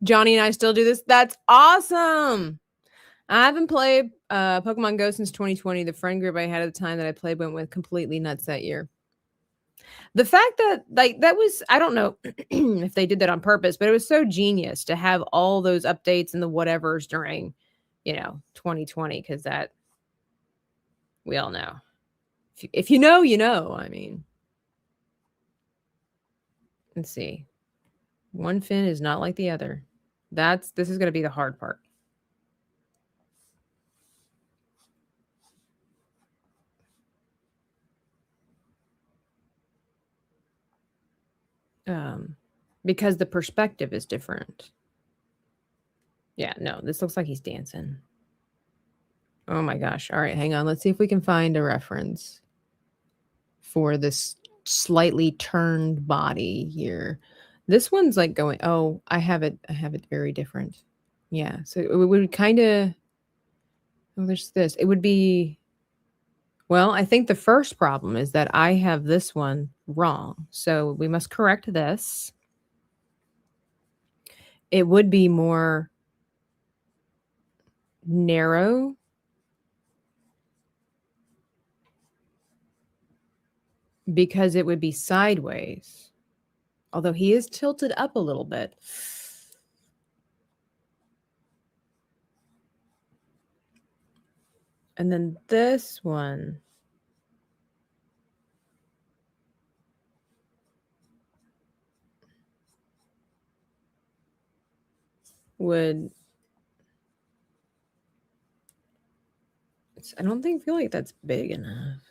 Johnny and I still do this. That's awesome. I haven't played Pokemon Go since 2020. The friend group I had at the time that I played went completely nuts that year. The fact that that was, I don't know if they did that on purpose, but it was so genius to have all those updates and the whatevers during, 2020, because that, we all know. If you know, I mean. Let's see. One fin is not like the other. This is going to be the hard part. Because the perspective is different. Yeah, no, this looks like he's dancing. Oh my gosh. All right, hang on. Let's see if we can find a reference for this slightly turned body here. This one's like going, oh, I have it very different. Yeah, so it would kind of, oh, there's this. It would be, well, I think the first problem is that I have this one wrong. So we must correct this. It would be more narrow. Because it would be sideways. Although he is tilted up a little bit. And then this one would, I don't feel like that's big enough.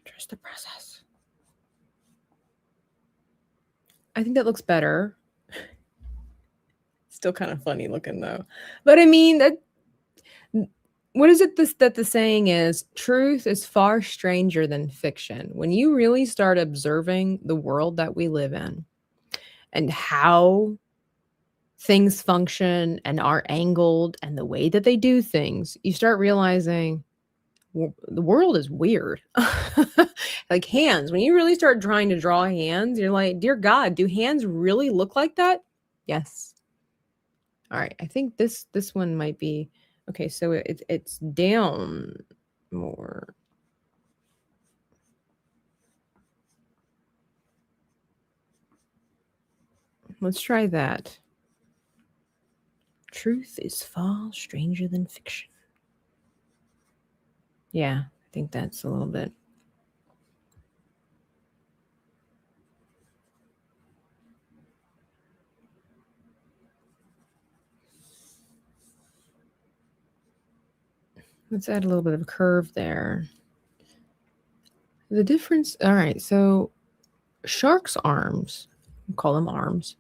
Trust the process. I think that looks better. Still kind of funny looking though. But I mean, what is it that the saying is? Truth is far stranger than fiction. When you really start observing the world that we live in, and how things function and are angled and the way that they do things, you start realizing the world is weird. Like hands, when you really start trying to draw hands, you're like, dear God, do hands really look like that? Yes. All right, I think this one might be okay. So it's down more. Let's try that. Truth is far stranger than fiction. Yeah, I think that's a little bit. Let's add a little bit of curve there. The difference, all right, so shark's arms, we'll call them arms,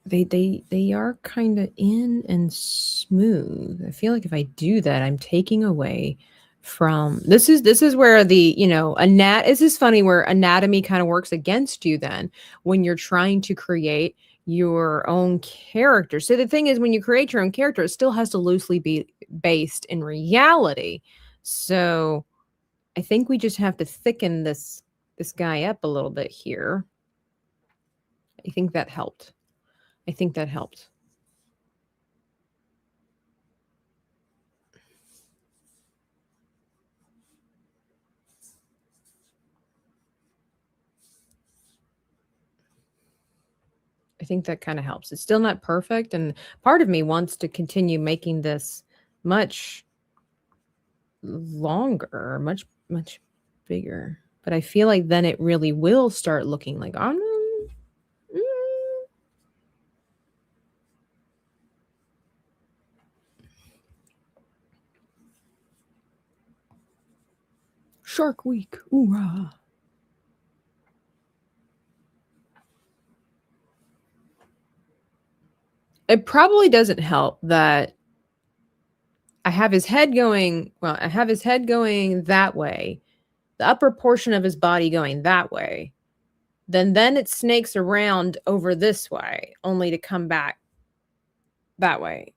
they are kind of in and smooth. I feel like if I do that, I'm taking away from this is where the this is funny where anatomy kind of works against you then when you're trying to create your own character. So the thing is, when you create your own character, it still has to loosely be based in reality. So I think we just have to thicken this guy up a little bit here. I think that helped. I think that helped. I think that kind of helps. It's still not perfect, and part of me wants to continue making this much longer, much bigger. But I feel like then it really will start looking like Shark Week. Hoorah. It probably doesn't help that I have his head going, I have his head going that way, the upper portion of his body going that way. Then it snakes around over this way, only to come back that way.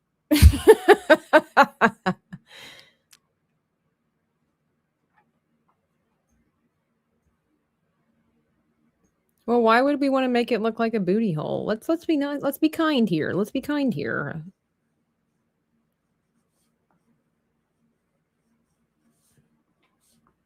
Well, why would we want to make it look like a booty hole? Let's be nice. Let's be kind here. Let's be kind here.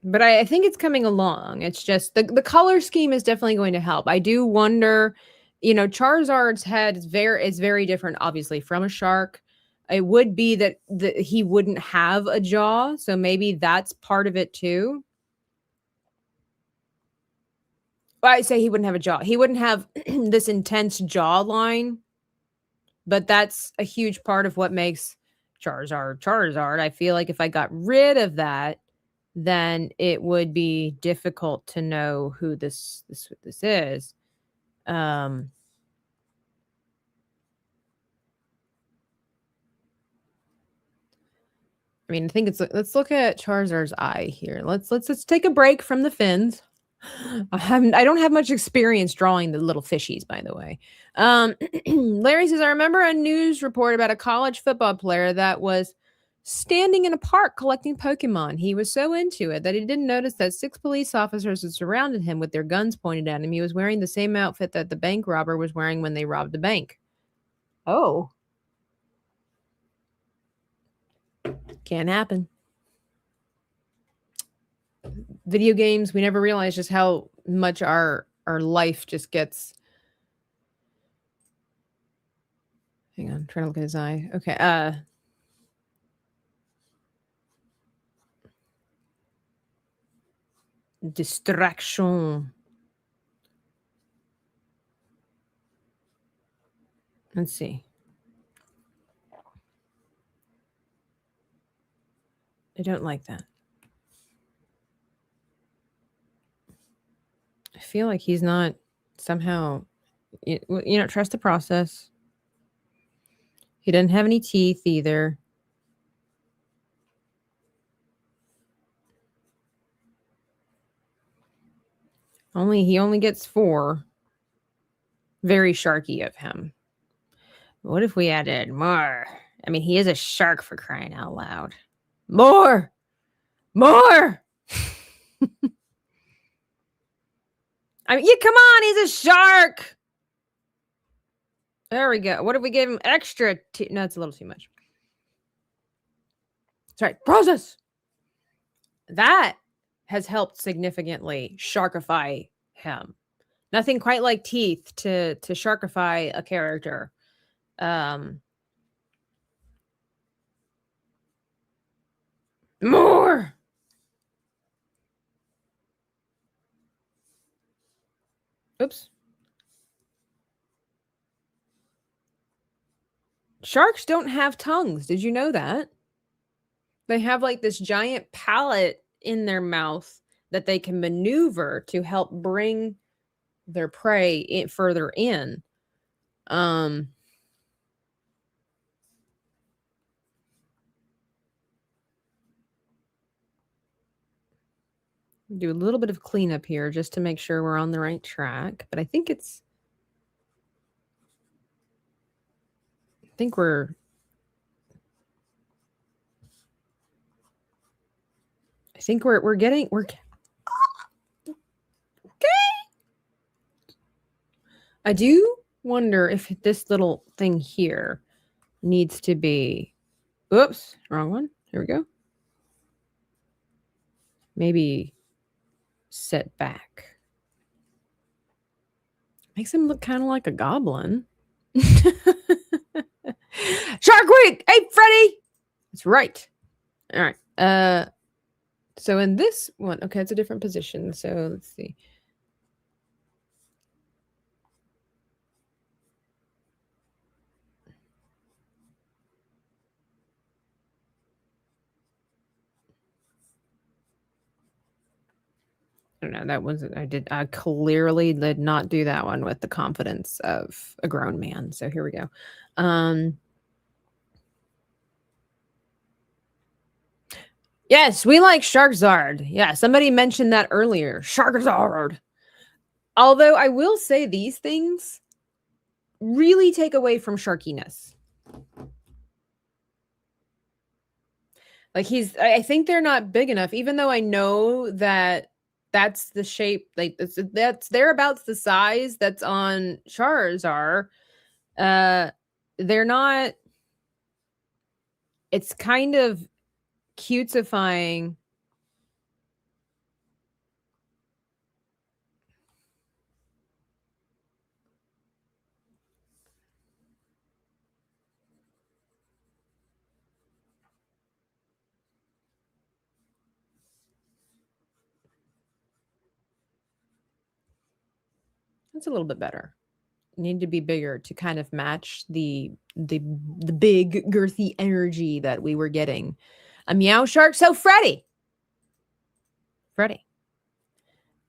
But I think it's coming along. It's just the color scheme is definitely going to help. I do wonder, Charizard's head is very different, obviously, from a shark. It would be that he wouldn't have a jaw, so maybe that's part of it too. Well, I say he wouldn't have a jaw. He wouldn't have this intense jawline, but that's a huge part of what makes Charizard. I feel like if I got rid of that, then it would be difficult to know who this is. I mean, I think let's look at Charizard's eye here. Let's take a break from the fins. I don't have much experience drawing the little fishies, by the way. Larry says, I remember a news report about a college football player that was standing in a park collecting Pokemon. He was so into it that he didn't notice that 6 police officers had surrounded him with their guns pointed at him. He was wearing the same outfit that the bank robber was wearing when they robbed the bank. Oh. Can't happen. Video games, we never realize just how much our life just gets. Hang on, I'm trying to look at his eye. Okay. Distraction. Let's see. I don't like that. I feel like he's not somehow, trust the process. He doesn't have any teeth either. He only gets 4. Very sharky of him. What if we added more? I mean, he is a shark, for crying out loud. More! More! I mean, yeah, come on, he's a shark! There we go. What if we gave him extra? No, it's a little too much. That's right. Process! That has helped significantly sharkify him. Nothing quite like teeth to sharkify a character. More! Oops. Sharks don't have tongues. Did you know that? They have like this giant palate in their mouth that they can maneuver to help bring their prey further in. Do a little bit of cleanup here just to make sure we're on the right track. But I think we're getting okay. I do wonder if this little thing here needs to be, oops, wrong one. Here we go. Maybe set back. Makes him look kind of like a goblin. Shark Week! Hey, Freddy! That's right. All right. So in this one, okay, it's a different position. So let's see. I don't know. That wasn't, I clearly did not do that one with the confidence of a grown man. So here we go. Yes, we like Sharkzard. Yeah, somebody mentioned that earlier. Sharkzard. Although I will say these things really take away from sharkiness. Like I think they're not big enough, even though I know that that's the shape, like that's thereabouts the size that's on Charizard. They're not, it's kind of cutesifying. That's a little bit better. Need to be bigger to kind of match the big girthy energy that we were getting. A meow shark. So Freddy,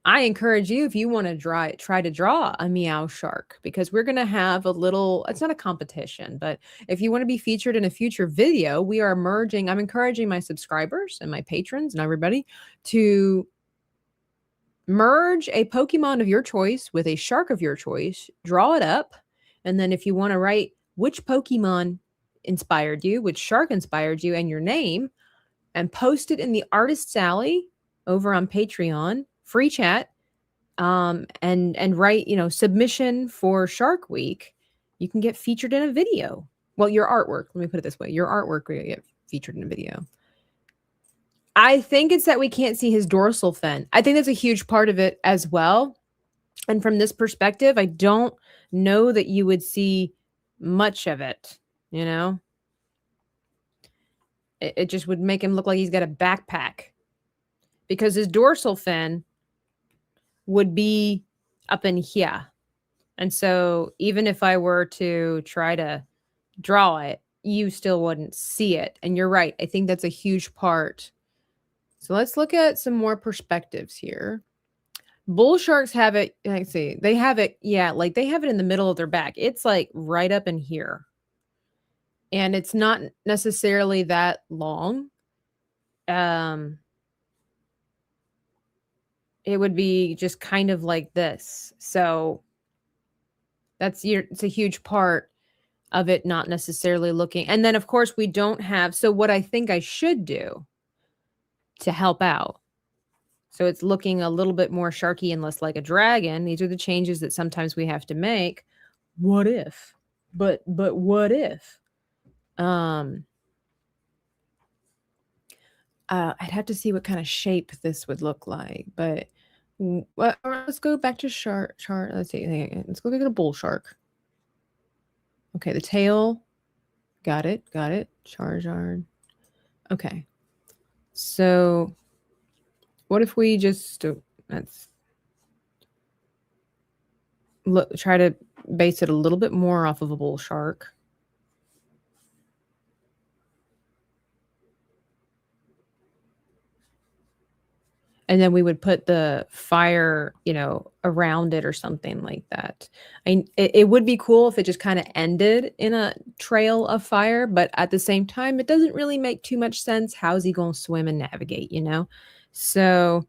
I encourage you, if you want to try to draw a meow shark, because we're going to have a little, it's not a competition, but if you want to be featured in a future video, we are merging. I'm encouraging my subscribers and my patrons and everybody to merge a Pokemon of your choice with a shark of your choice, draw it up, and then if you want to write which Pokemon inspired you, which shark inspired you, and your name, and post it in the Artist's Alley over on Patreon, free chat, and write, submission for Shark Week, you can get featured in a video. Well, your artwork, let me put it this way, your artwork will get featured in a video. I think it's that we can't see his dorsal fin. I think that's a huge part of it as well. And from this perspective, I don't know that you would see much of it, It just would make him look like he's got a backpack, because his dorsal fin would be up in here. And so even if I were to try to draw it, you still wouldn't see it. And you're right. I think that's a huge part. So let's look at some more perspectives here. Bull sharks have it, let's see, they have it, like they have it in the middle of their back. It's like right up in here. And it's not necessarily that long. It would be just kind of like this. So It's a huge part of it not necessarily looking. And then of course we don't have, so what I think I should do to help out, so it's looking a little bit more sharky and less like a dragon. These are the changes that sometimes we have to make. What if? But what if? I'd have to see what kind of shape this would look like, but let's go back to shark. Let's see. Let's go look at a bull shark. Okay, the tail. Got it. Charizard. Okay. So what if we just try to base it a little bit more off of a bull shark. And then we would put the fire, around it or something like that. It would be cool if it just kind of ended in a trail of fire, but at the same time, it doesn't really make too much sense. How's he going to swim and navigate, So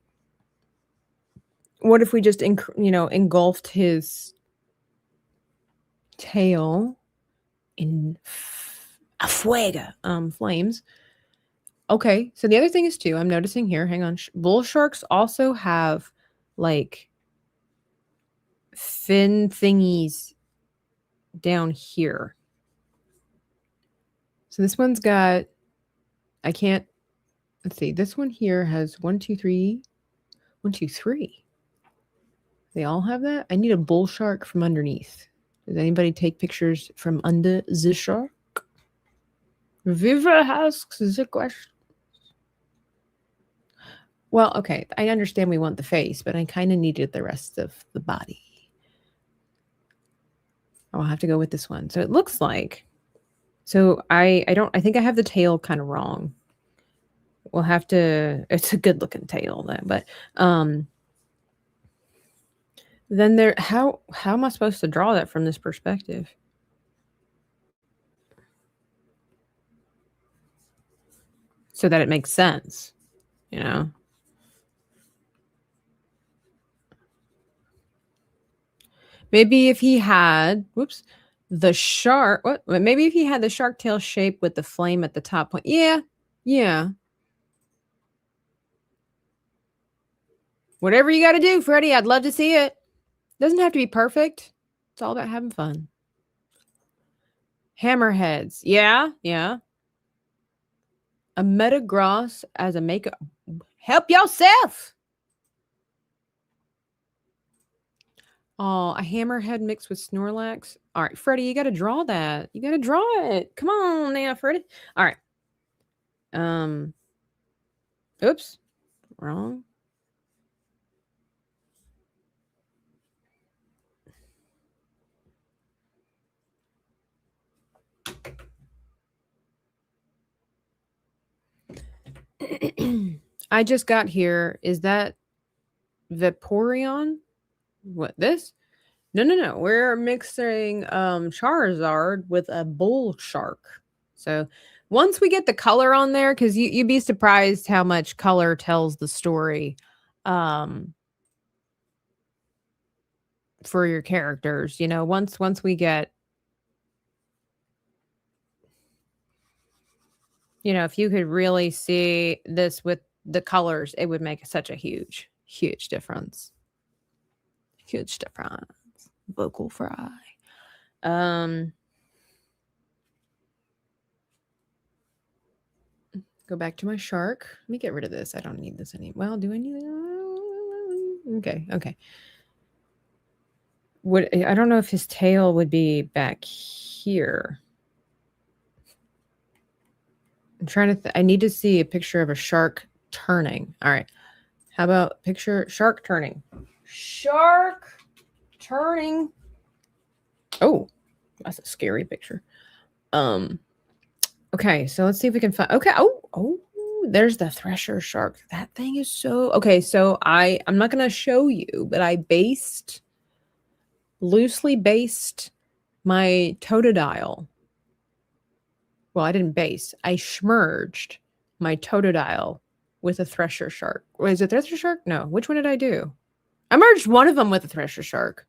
what if we just, engulfed his tail in flames? Okay, so the other thing is too, I'm noticing here, hang on, bull sharks also have like fin thingies down here. So this one's got, let's see, this one here has 1, 2, 3. They all have that? I need a bull shark from underneath. Does anybody take pictures from under the shark? Viva asks the question. Well, okay, I understand we want the face, but I kind of needed the rest of the body. I'll have to go with this one. So it looks like, I think I have the tail kind of wrong. We'll have to, it's a good looking tail then, but then how am I supposed to draw that from this perspective? So that it makes sense, Maybe if he had, the shark, maybe if he had the shark tail shape with the flame at the top point. Yeah. Whatever you got to do, Freddie, I'd love to see it. Doesn't have to be perfect. It's all about having fun. Hammerheads. Yeah. A metagross as a makeup. Help yourself. Oh, a hammerhead mixed with Snorlax. All right, Freddie, you got to draw that. You got to draw it. Come on now, Freddie. All right. Oops. Wrong. I just got here. Is that Vaporeon? What, this? No. We're mixing Charizard with a bull shark. So once we get the color on there, because you'd be surprised how much color tells the story for your characters. Once we get, if you could really see this with the colors, it would make such a huge difference. Huge difference. Vocal fry. Go back to my shark. Let me get rid of this. I don't need this anymore. Well, do I need it? Okay. I don't know if his tail would be back here. I'm trying to I need to see a picture of a shark turning. All right. How about picture shark turning? Shark turning. Oh, that's a scary picture. Okay, so let's see if we can find. Okay. Oh, there's the thresher shark. That thing is so okay. So I'm not gonna show you, but I loosely based my Totodile. Well, I didn't base. I schmerged my Totodile with a thresher shark. Is it thresher shark? No. Which one did I do? I merged one of them with a thresher shark.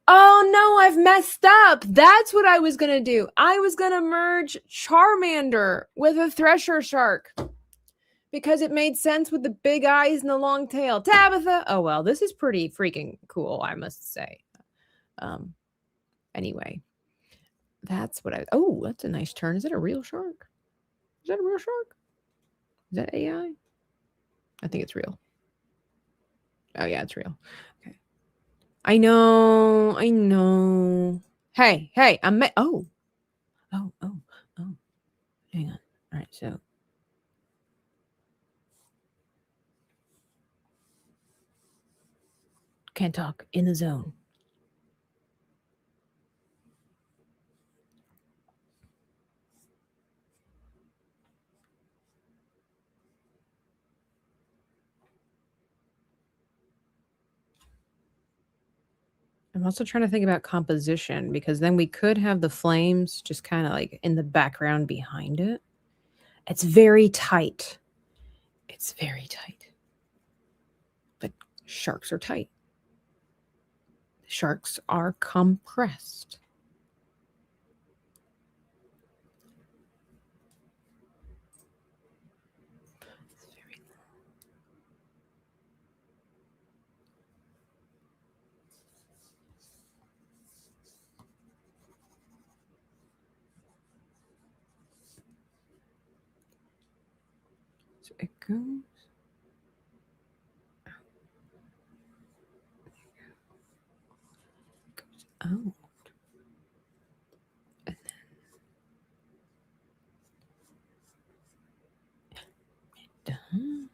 Oh no, I've messed up. That's what I was going to do. I was going to merge Charmander with a Thresher Shark because it made sense with the big eyes and the long tail. Tabitha. Oh well, this is pretty freaking cool, I must say. Anyway, that's what oh, that's a nice turn. Is that a real shark? Is that a real shark? Is that AI? I think it's real. Oh yeah, it's real. Okay. I know. Hey, I'm oh. Hang on. All right, so can't talk in the zone. I'm also trying to think about composition because then we could have the flames just kind of like in the background behind it. It's very tight. It's very tight. But sharks are tight. Sharks are compressed. It's very so it goes. Out. And then done.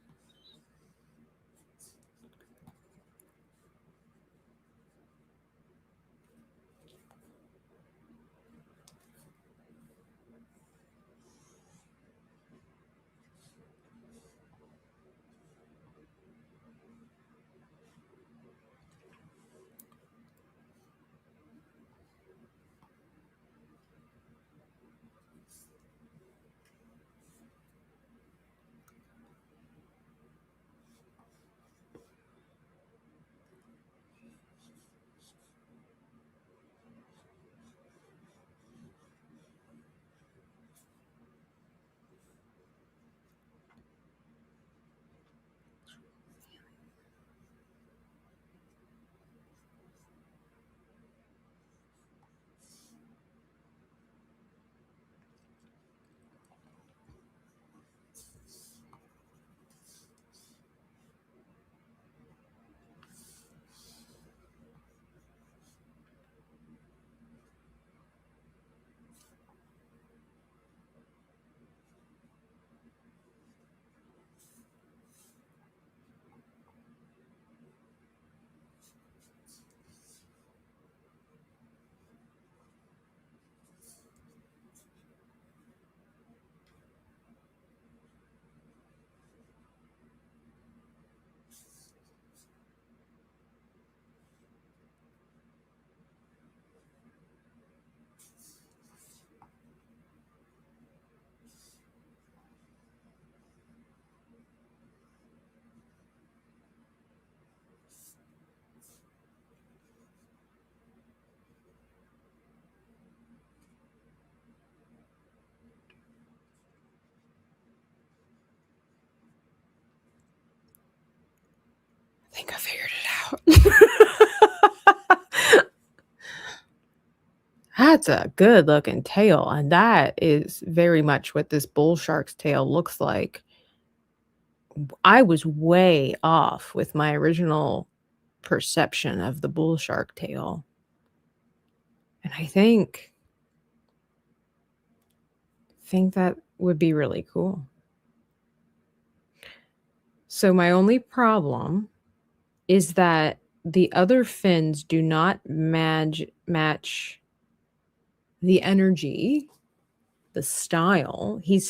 I think I figured it out. That's a good looking tail. And that is very much what this bull shark's tail looks like. I was way off with my original perception of the bull shark tail. And I think that would be really cool. So my only problem is that the other fins do not match the energy, the style. He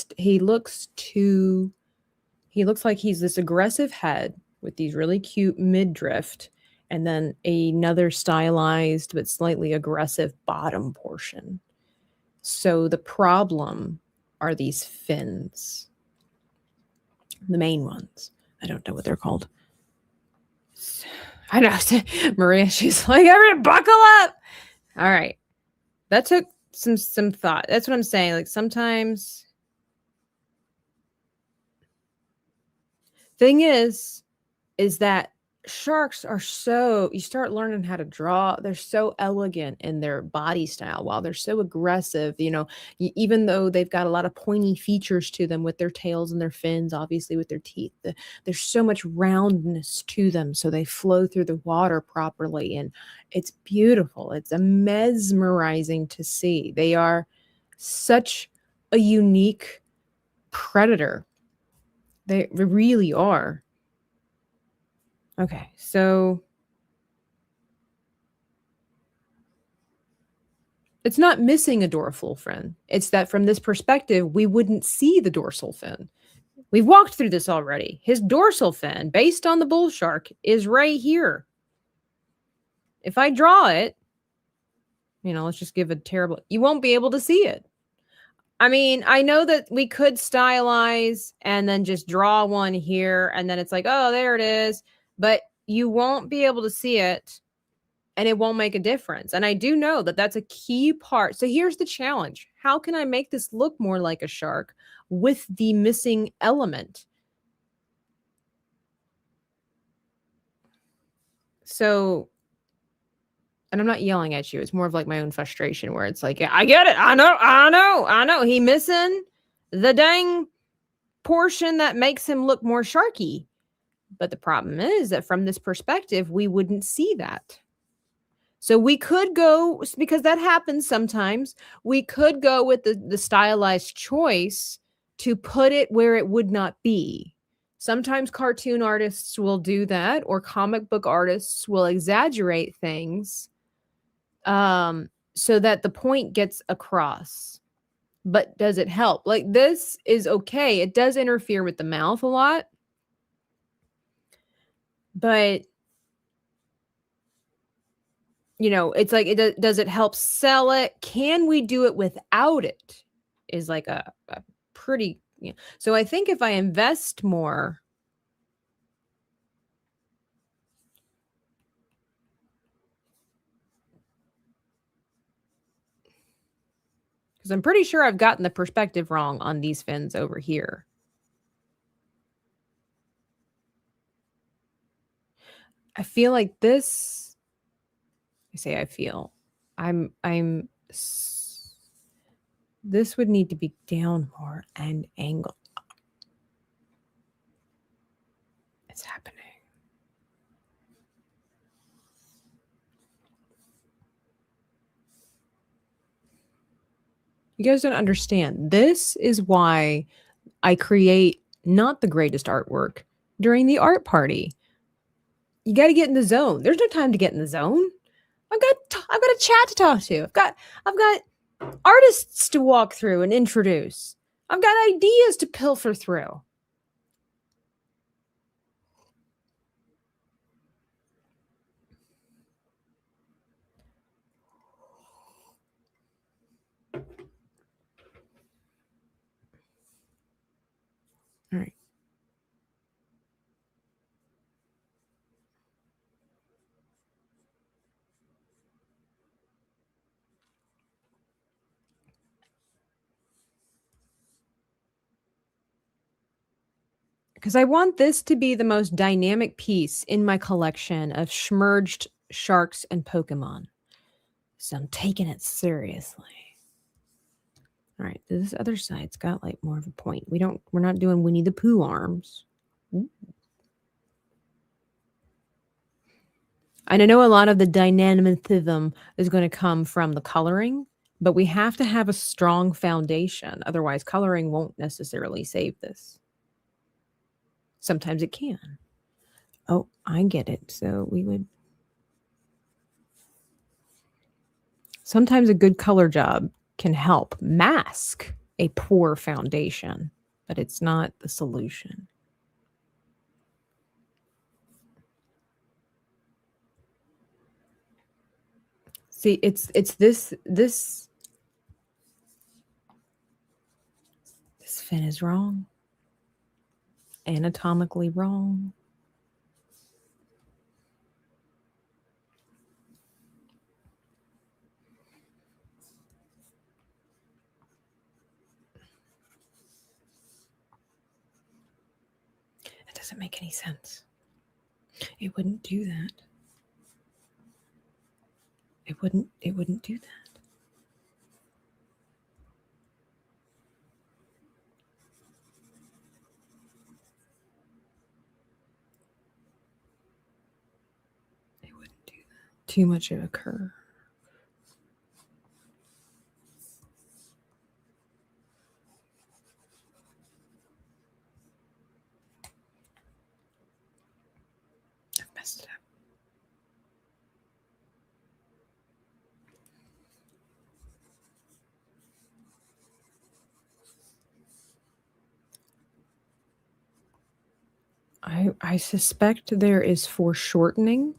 looks like he's this aggressive head with these really cute midriff and then another stylized but slightly aggressive bottom portion. So the problem are these fins. The main ones. I don't know what they're called. I know. Maria, she's like, everybody buckle up. All right. That took some thought. That's what I'm saying. Like sometimes thing is that sharks are so, you start learning how to draw, they're so elegant in their body style while they're so aggressive, you know, even though they've got a lot of pointy features to them with their tails and their fins, obviously with their teeth, there's so much roundness to them, so they flow through the water properly, and it's beautiful. It's mesmerizing to see. They are such a unique predator. They really are. Okay, so it's not missing a dorsal fin. It's that from this perspective, we wouldn't see the dorsal fin. We've walked through this already. His dorsal fin, based on the bull shark, is right here. If I draw it, you know, let's just give a terrible, you won't be able to see it. I mean, I know that we could stylize and then just draw one here, and then it's like, oh, there it is. But you won't be able to see it, and it won't make a difference. And I do know that that's a key part. So here's the challenge. How can I make this look more like a shark with the missing element? So, and I'm not yelling at you. It's more of like my own frustration where it's like, yeah, I get it. I know. He missing the dang portion that makes him look more sharky. But the problem is that from this perspective, we wouldn't see that. So we could go, because that happens sometimes, we could go with the stylized choice to put it where it would not be. Sometimes cartoon artists will do that, or comic book artists will exaggerate things so that the point gets across. But does it help? Like this is okay. It does interfere with the mouth a lot. But, you know, it's like, does it help sell it? Can we do it without it? Is like a pretty, you know. So I think if I invest more, because I'm pretty sure I've gotten the perspective wrong on these fins over here. I feel like this, I feel, this would need to be down more and angled. It's happening. You guys don't understand. This is why I create not the greatest artwork during the art party. You got to get in the zone. There's no time to get in the zone. I've got a chat to talk to. I've got artists to walk through and introduce. I've got ideas to pilfer through. All right. Because I want this to be the most dynamic piece in my collection of schmerged sharks and Pokemon. So I'm taking it seriously. All right, this other side's got like more of a point. We're not doing Winnie the Pooh arms. Ooh. And I know a lot of the dynamism is going to come from the coloring, but we have to have a strong foundation. Otherwise, coloring won't necessarily save this. Sometimes it can. Oh, I get it. So we would... Sometimes a good color job can help mask a poor foundation, but it's not the solution. See, it's this fin is wrong. Anatomically wrong. doesn't make any sense. It wouldn't do that. It wouldn't do that. It wouldn't do that. Too much of a curve. I've messed it up. I suspect there is foreshortening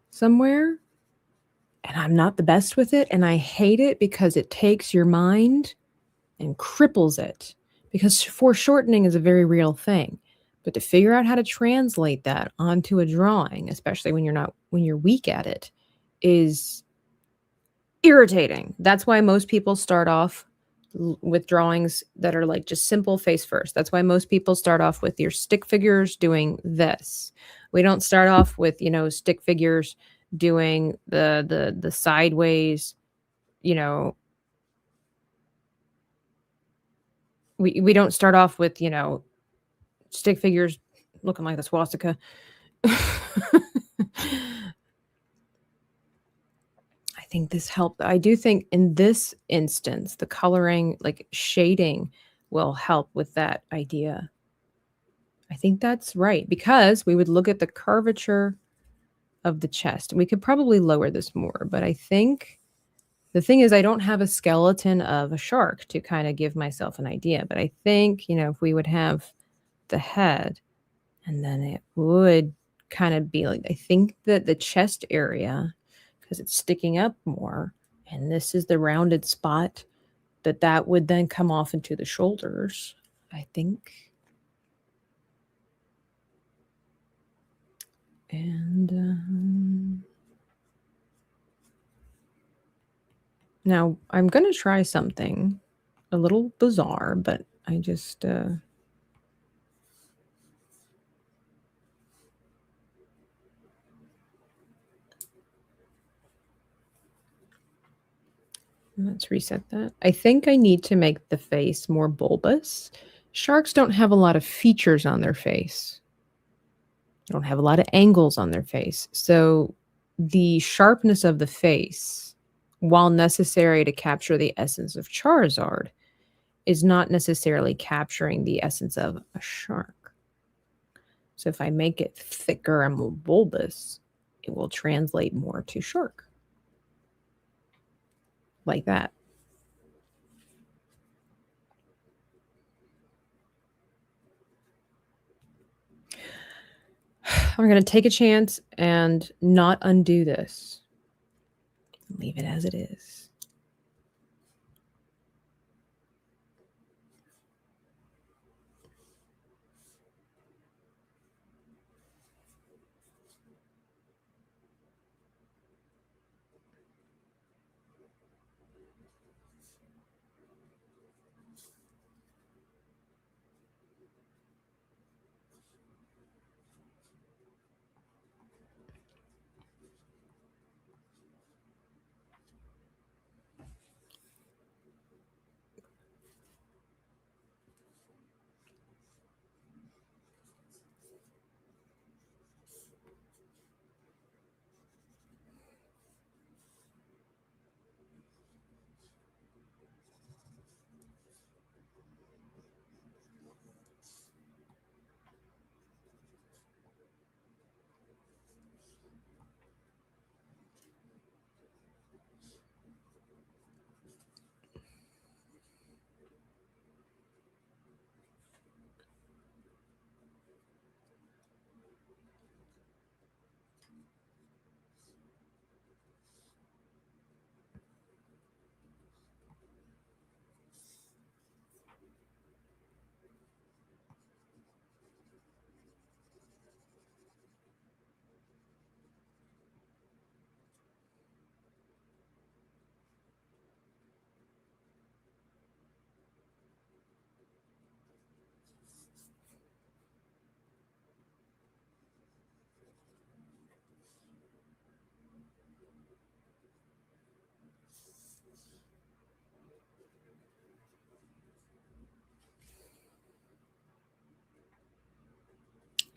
somewhere, and I'm not the best with it, and I hate it because it takes your mind and cripples it, because foreshortening is a very real thing. But to figure out how to translate that onto a drawing, especially when you're weak at it, is irritating. That's why most people start off with drawings that are like just simple face first. That's why most people start off with your stick figures doing this. We don't start off with, stick figures doing the sideways, we don't start off with, stick figures looking like the swastika. I think this helped. I do think in this instance, the coloring, like shading, will help with that idea. I think that's right, because we would look at the curvature of the chest. We could probably lower this more, but I think the thing is I don't have a skeleton of a shark to kind of give myself an idea. But I think, if we would have the head, and then it would kind of be like, I think that the chest area, because it's sticking up more, and this is the rounded spot, that would then come off into the shoulders, I think. And now I'm going to try something a little bizarre, but I just... Let's reset that. I think I need to make the face more bulbous. Sharks don't have a lot of features on their face. They don't have a lot of angles on their face. So the sharpness of the face, while necessary to capture the essence of Charizard, is not necessarily capturing the essence of a shark. So if I make it thicker and more bulbous, it will translate more to shark. Like that. I'm going to take a chance and not undo this. Leave it as it is.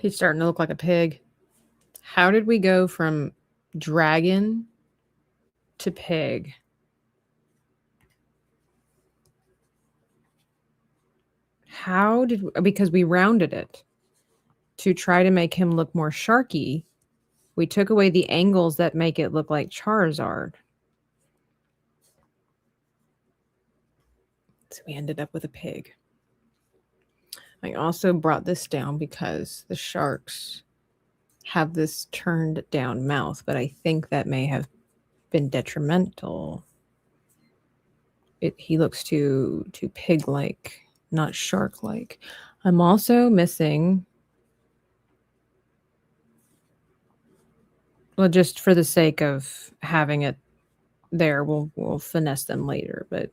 He's starting to look like a pig. How did we go from dragon to pig? How did because we rounded it to try to make him look more sharky. We took away the angles that make it look like Charizard. So we ended up with a pig. I also brought this down because the sharks have this turned down mouth, but I think that may have been detrimental. He looks too pig-like, not shark-like. I'm also missing, well, just for the sake of having it there, we'll finesse them later, but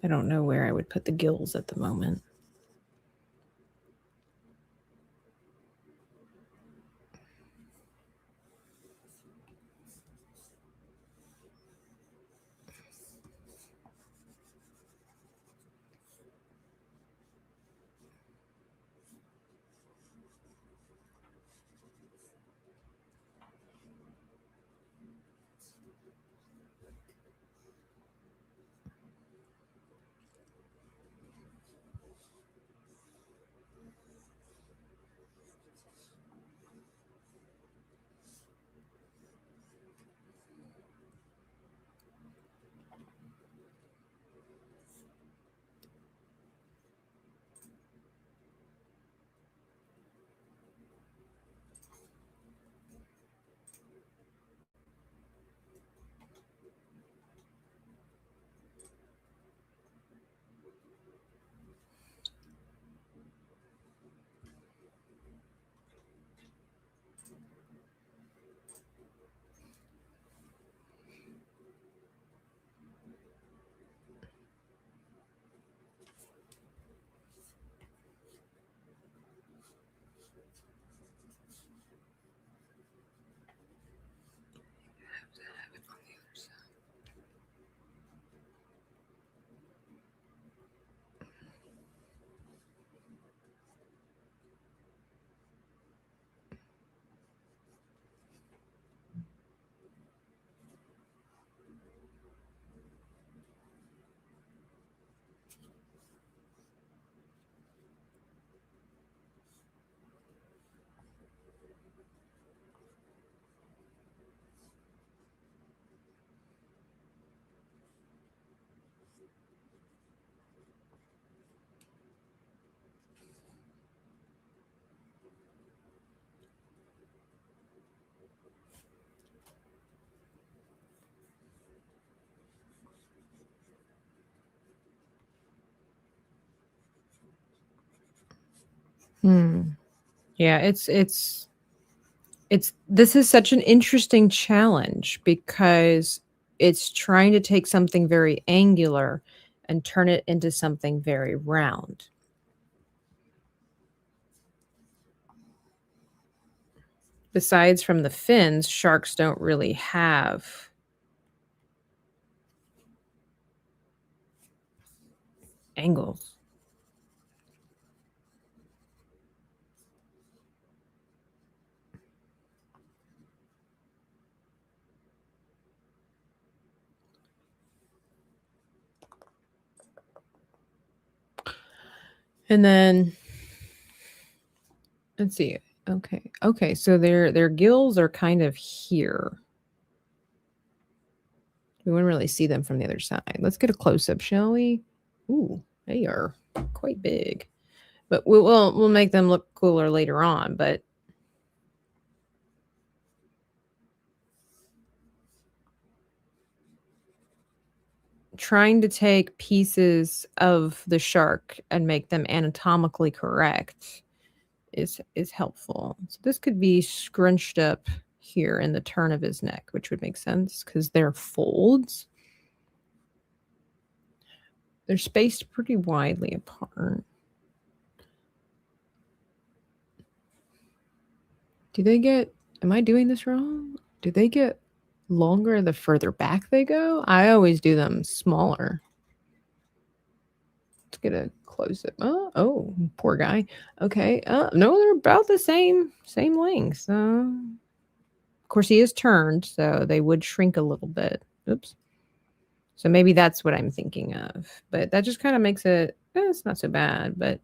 I don't know where I would put the gills at the moment. Yeah, this is such an interesting challenge because it's trying to take something very angular and turn it into something very round. Besides from the fins, sharks don't really have angles. And then let's see. Okay, so their gills are kind of here. We wouldn't really see them from the other side. Let's get a close-up, shall we? Ooh, they are quite big. But we'll make them look cooler later on, but trying to take pieces of the shark and make them anatomically correct is helpful. So this could be scrunched up here in the turn of his neck, which would make sense because they're folds. They're spaced pretty widely apart. Do they get, am I doing this wrong? Do they get longer the further back they go. I always do them smaller. Let's get a close up. Oh, poor guy. Okay. No, they're about the same length. Of course, he is turned, so they would shrink a little bit. Oops. So maybe that's what I'm thinking of. But that just kind of makes it, it's not so bad. But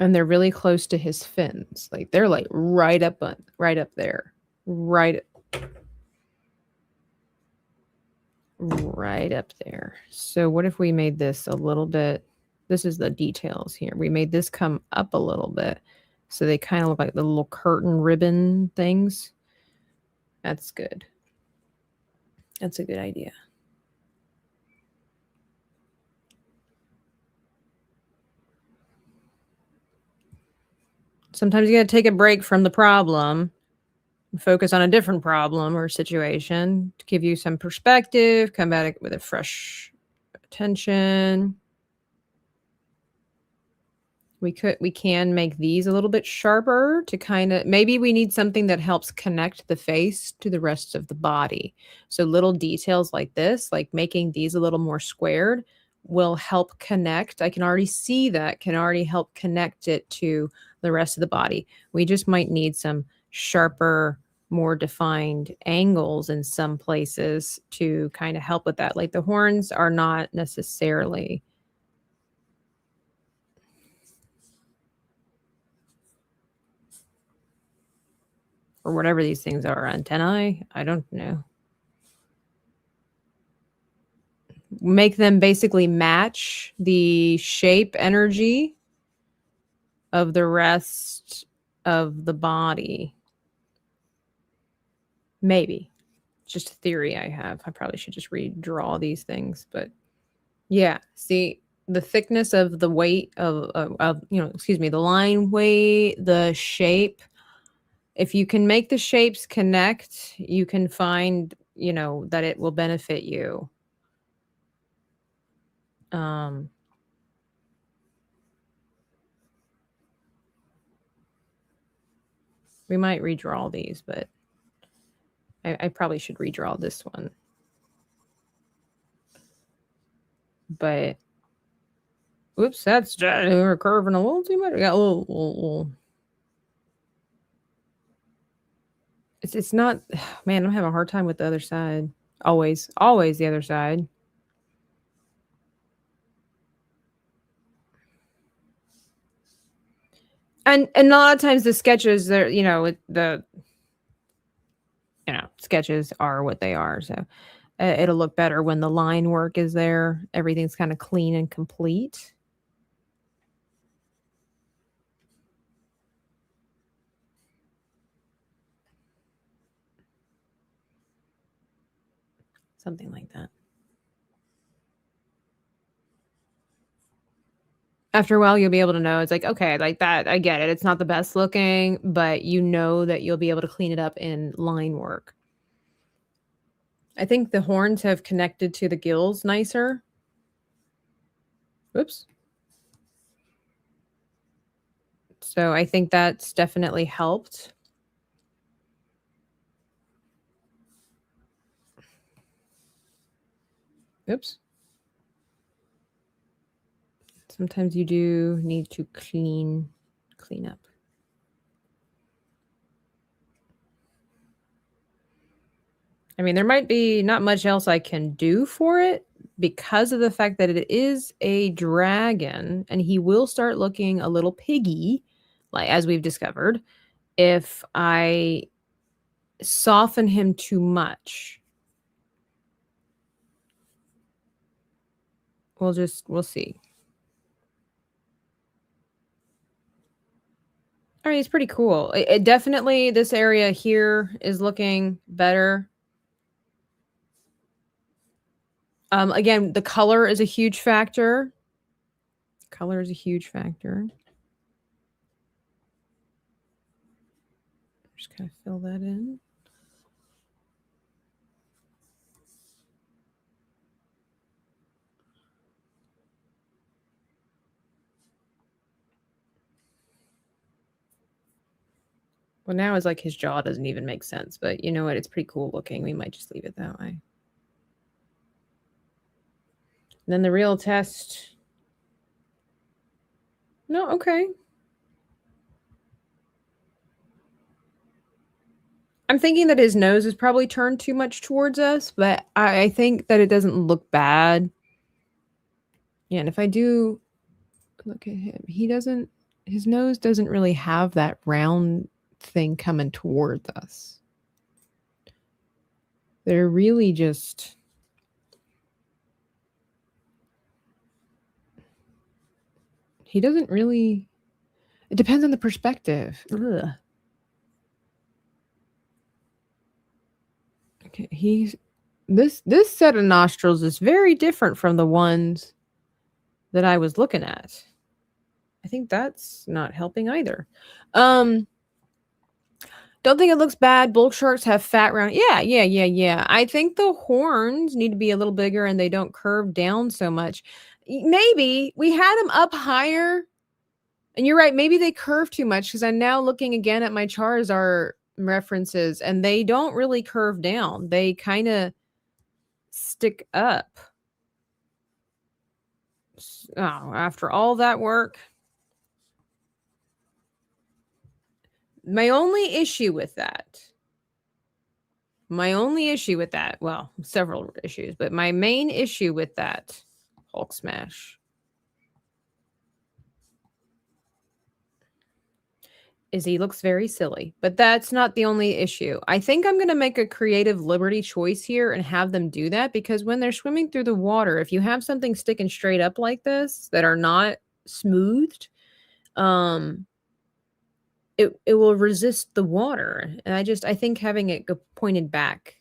and they're really close to his fins. Like they're like right up there. Right up there. So what if we made this a little bit, this is the details here. We made this come up a little bit. So they kind of look like the little curtain ribbon things. That's good. That's a good idea. Sometimes you got to take a break from the problem and focus on a different problem or situation to give you some perspective, come back with a fresh attention. We can make these a little bit sharper to kind of, maybe we need something that helps connect the face to the rest of the body. So little details like this, like making these a little more squared, will help connect. I can already see that, can already help connect it to the rest of the body. We just might need some sharper, more defined angles in some places to kind of help with that. Like the horns are not necessarily or whatever these things are, antennae. I don't know. Make them basically match the shape energy of the rest of the body. Maybe. It's just a theory I have. I probably should just redraw these things, but yeah, see the thickness of the weight of the line weight, the shape. If you can make the shapes connect, you can find, that it will benefit you. We might redraw these, but I probably should redraw this one. But, whoops, that's we're curving a little too much. We got a little. It's not, man, I'm having a hard time with the other side. Always the other side. And a lot of times the sketches, they're, sketches are what they are. So it'll look better when the line work is there. Everything's kind of clean and complete. Something like that. After a while, you'll be able to know. It's like, okay, like that. I get it. It's not the best looking, but you know that you'll be able to clean it up in line work. I think the horns have connected to the gills nicer. Oops. So I think that's definitely helped. Oops. Sometimes you do need to clean up. I mean, there might be not much else I can do for it because of the fact that it is a dragon and he will start looking a little piggy, like as we've discovered, if I soften him too much. We'll see. All right, it's pretty cool. It definitely, this area here is looking better. Again, the color is a huge factor. Color is a huge factor. Just kind of fill that in. Well, now it's like his jaw doesn't even make sense, but you know what? It's pretty cool looking. We might just leave it that way. And then the real test. No, okay. I'm thinking that his nose is probably turned too much towards us, but I think that it doesn't look bad. Yeah, and if I do look at him, his nose doesn't really have that round thing coming towards us. They're really just... He doesn't really... It depends on the perspective. Ugh. Okay, this set of nostrils is very different from the ones that I was looking at. I think that's not helping either. Don't think it looks bad. Bull sharks have fat round. Yeah. I think the horns need to be a little bigger and they don't curve down so much. Maybe we had them up higher. And you're right. Maybe they curve too much because I'm now looking again at my Charizard references and they don't really curve down. They kind of stick up. Oh, after all that work. My only issue with that, well, several issues, but my main issue with that Hulk smash is he looks very silly, but that's not the only issue. I think I'm going to make a creative liberty choice here and have them do that because when they're swimming through the water, if you have something sticking straight up like this that are not smoothed, it will resist the water. And I think having it go pointed back,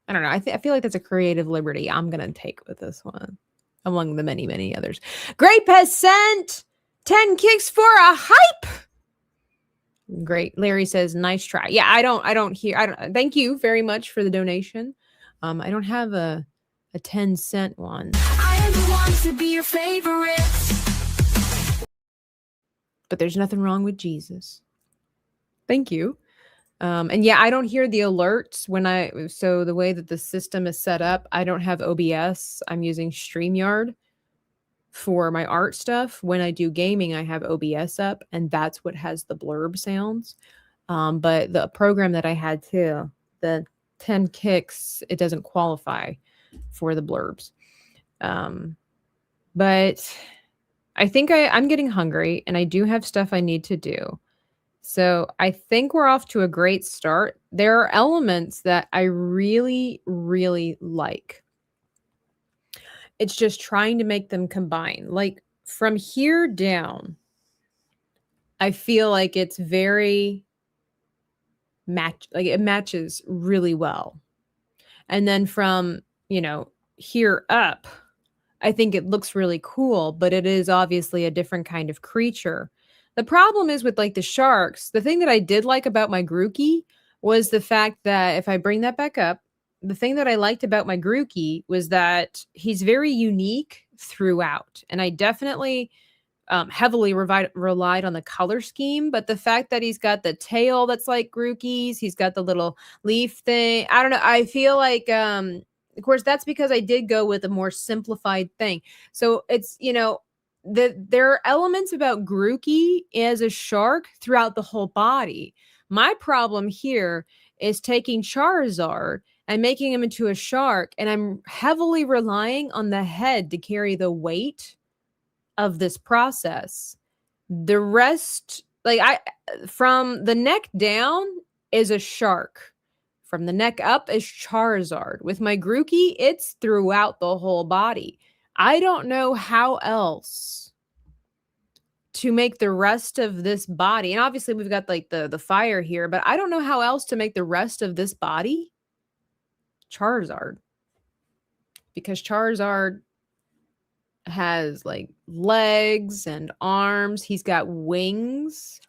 I don't know. I feel like that's a creative liberty I'm going to take with this one among the many, many others. Grape has sent 10 kicks for a hype. Great. Larry says, nice try. Yeah, I don't thank you very much for the donation. I don't have a 10-cent one. I am the one to be your favorite. But there's nothing wrong with Jesus. Thank you. And yeah, I don't hear the alerts so the way that the system is set up, I don't have OBS. I'm using StreamYard for my art stuff. When I do gaming, I have OBS up and that's what has the blurb sounds. But the program that I had too, the 10 kicks, it doesn't qualify for the blurbs. But I think I'm getting hungry and I do have stuff I need to do. So I think we're off to a great start. There are elements that I really, really like. It's just trying to make them combine. Like from here down, I feel like it's very it matches really well. And then from, here up, I think it looks really cool, but it is obviously a different kind of creature. The problem is with like the sharks, the thing that I did like about my Grookey was the fact that if I bring that back up, the thing that I liked about my Grookey was that he's very unique throughout. And I definitely heavily relied on the color scheme, but the fact that he's got the tail that's like Grookey's, he's got the little leaf thing. I don't know. I feel like, of course, that's because I did go with a more simplified thing. So it's, there are elements about Grookey as a shark throughout the whole body. My problem here is taking Charizard and making him into a shark, and I'm heavily relying on the head to carry the weight of this process. The rest, from the neck down is a shark. From the neck up is Charizard. With my Grookey, it's throughout the whole body. I don't know how else to make the rest of this body. And obviously we've got like the fire here, but I don't know how else to make the rest of this body Charizard. Because Charizard has like legs and arms. He's got wings.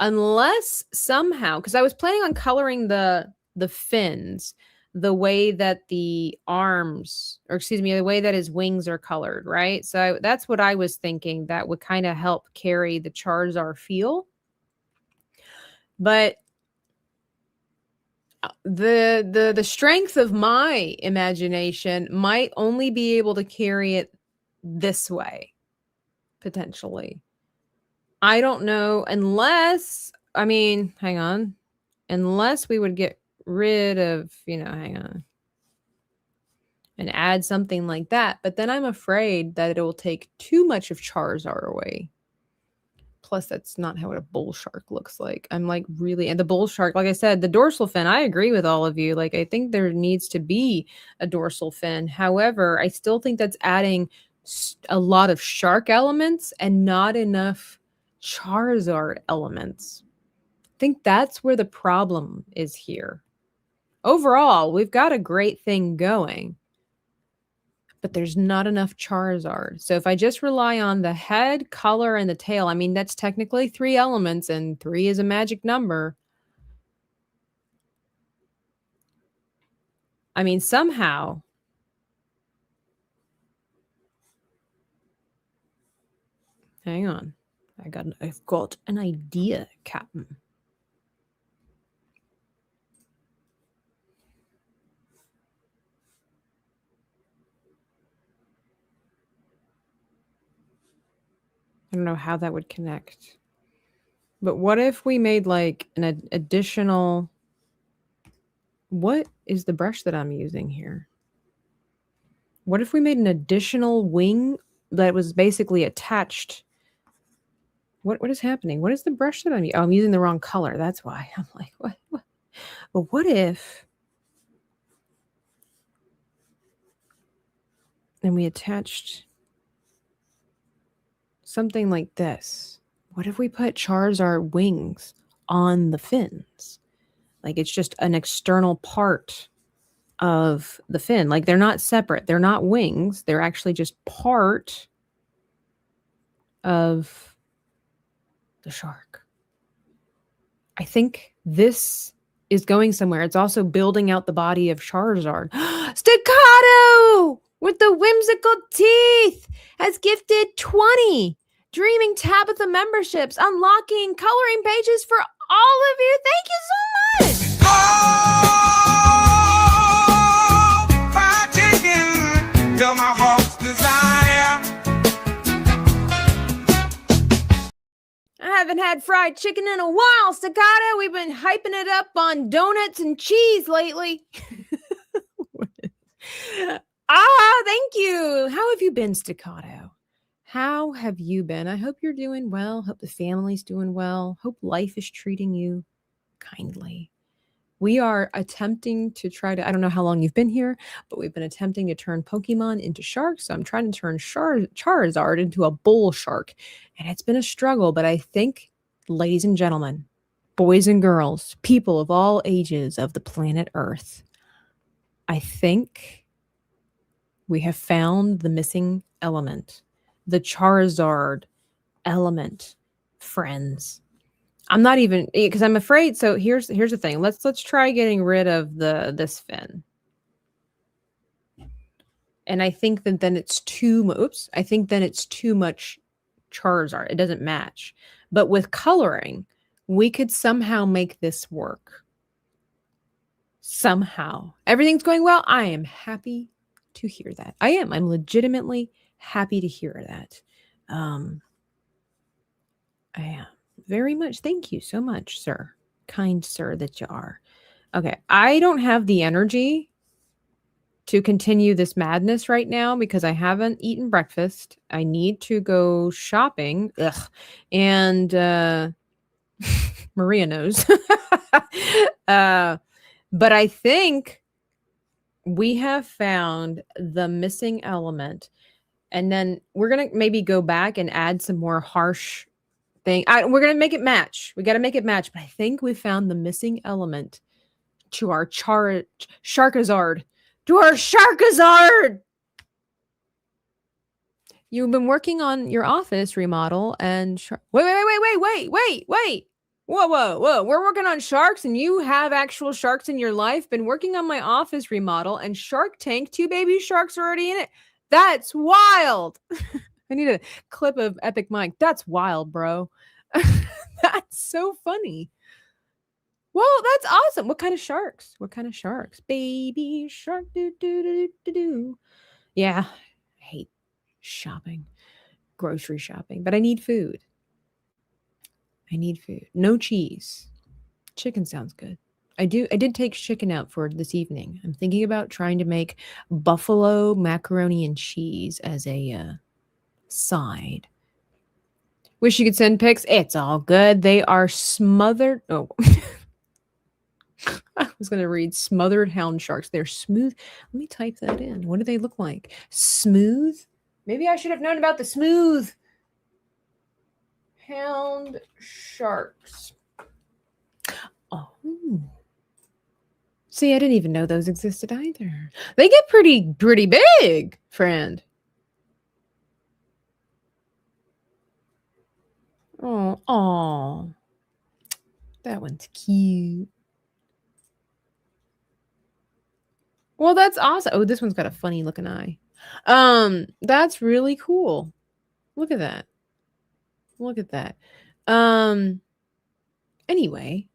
Unless somehow, because I was planning on coloring the fins the way that the arms, or excuse me, the way that his wings are colored, right? So that's what I was thinking that would kind of help carry the Charizard feel. But The strength of my imagination might only be able to carry it this way, potentially. I don't know, unless, I mean, hang on, unless we would get rid of, hang on, and add something like that. But then I'm afraid that it will take too much of Charizard away. Plus, that's not how a bull shark looks like. I'm like really, and the bull shark, like I said, the dorsal fin, I agree with all of you. Like, I think there needs to be a dorsal fin. However, I still think that's adding a lot of shark elements and not enough Charizard elements. I think that's where the problem is here. Overall, we've got a great thing going, but there's not enough Charizard. So if I just rely on the head, color, and the tail, I mean, that's technically 3 elements, and 3 is a magic number. I mean, somehow. Hang on. I've got an idea, Captain. I don't know how that would connect. But what if we made like an additional... What is the brush that I'm using here? What if we made an additional wing that was basically attached? What is happening? What is the brush that I'm using? Oh, I'm using the wrong color. That's why. I'm like, what? But what if... And we attached something like this. What if we put Charizard wings on the fins? Like, it's just an external part of the fin. Like, they're not separate. They're not wings. They're actually just part of the shark. I think this is going somewhere. It's also building out the body of Charizard. Staccato with the whimsical teeth has gifted 20 Dreaming Tabitha memberships, unlocking coloring pages for all of you. Thank you so much. Fried chicken, till my heart's desire. I haven't had fried chicken in a while, Staccato. We've been hyping it up on donuts and cheese lately. Thank you. How have you been, Staccato? How have you been? I hope you're doing well. Hope the family's doing well. Hope life is treating you kindly. We are attempting to try to, I don't know how long you've been here, but we've been attempting to turn Pokemon into sharks. So I'm trying to turn Charizard into a bull shark. And it's been a struggle, but I think, ladies and gentlemen, boys and girls, people of all ages of the planet Earth, I think we have found the missing element. The Charizard element, friends. I'm not even, because I'm afraid. So here's the thing. Let's try getting rid of this fin. And I think that then it's I think then it's too much Charizard. It doesn't match. But with coloring, we could somehow make this work. Somehow. Everything's going well. I am happy to hear that. I am. I'm legitimately happy to hear that. I am very much. Thank you so much, sir. Kind sir that you are. Okay. I don't have the energy to continue this madness right now because I haven't eaten breakfast. I need to go shopping. Ugh. And Maria knows. But I think we have found the missing element. And then we're going to maybe go back and add some more harsh thing. We're going to make it match. We got to make it match. But I think we found the missing element to our Sharkazard. To our Sharkazard! You've been working on your office remodel and... Wait. Whoa. We're working on sharks and you have actual sharks in your life. Been working on my office remodel and Shark Tank. 2 baby sharks already in it. That's wild. I need a clip of Epic Mike. That's wild, bro. That's so funny. Well, that's awesome. What kind of sharks? What kind of sharks? Baby shark. Do do do do do. Yeah, I hate shopping, grocery shopping, but I need food. I need food. No cheese. Chicken sounds good. I did take chicken out for this evening. I'm thinking about trying to make buffalo macaroni and cheese as a side. Wish you could send pics. It's all good. They are smothered. Oh, I was going to read smothered hound sharks. They're smooth. Let me type that in. What do they look like? Smooth? Maybe I should have known about the smooth hound sharks. Oh. See, I didn't even know those existed either. They get pretty big, friend. Oh. That one's cute. Well, that's awesome. Oh, this one's got a funny looking eye. That's really cool. Look at that. Look at that. Anyway,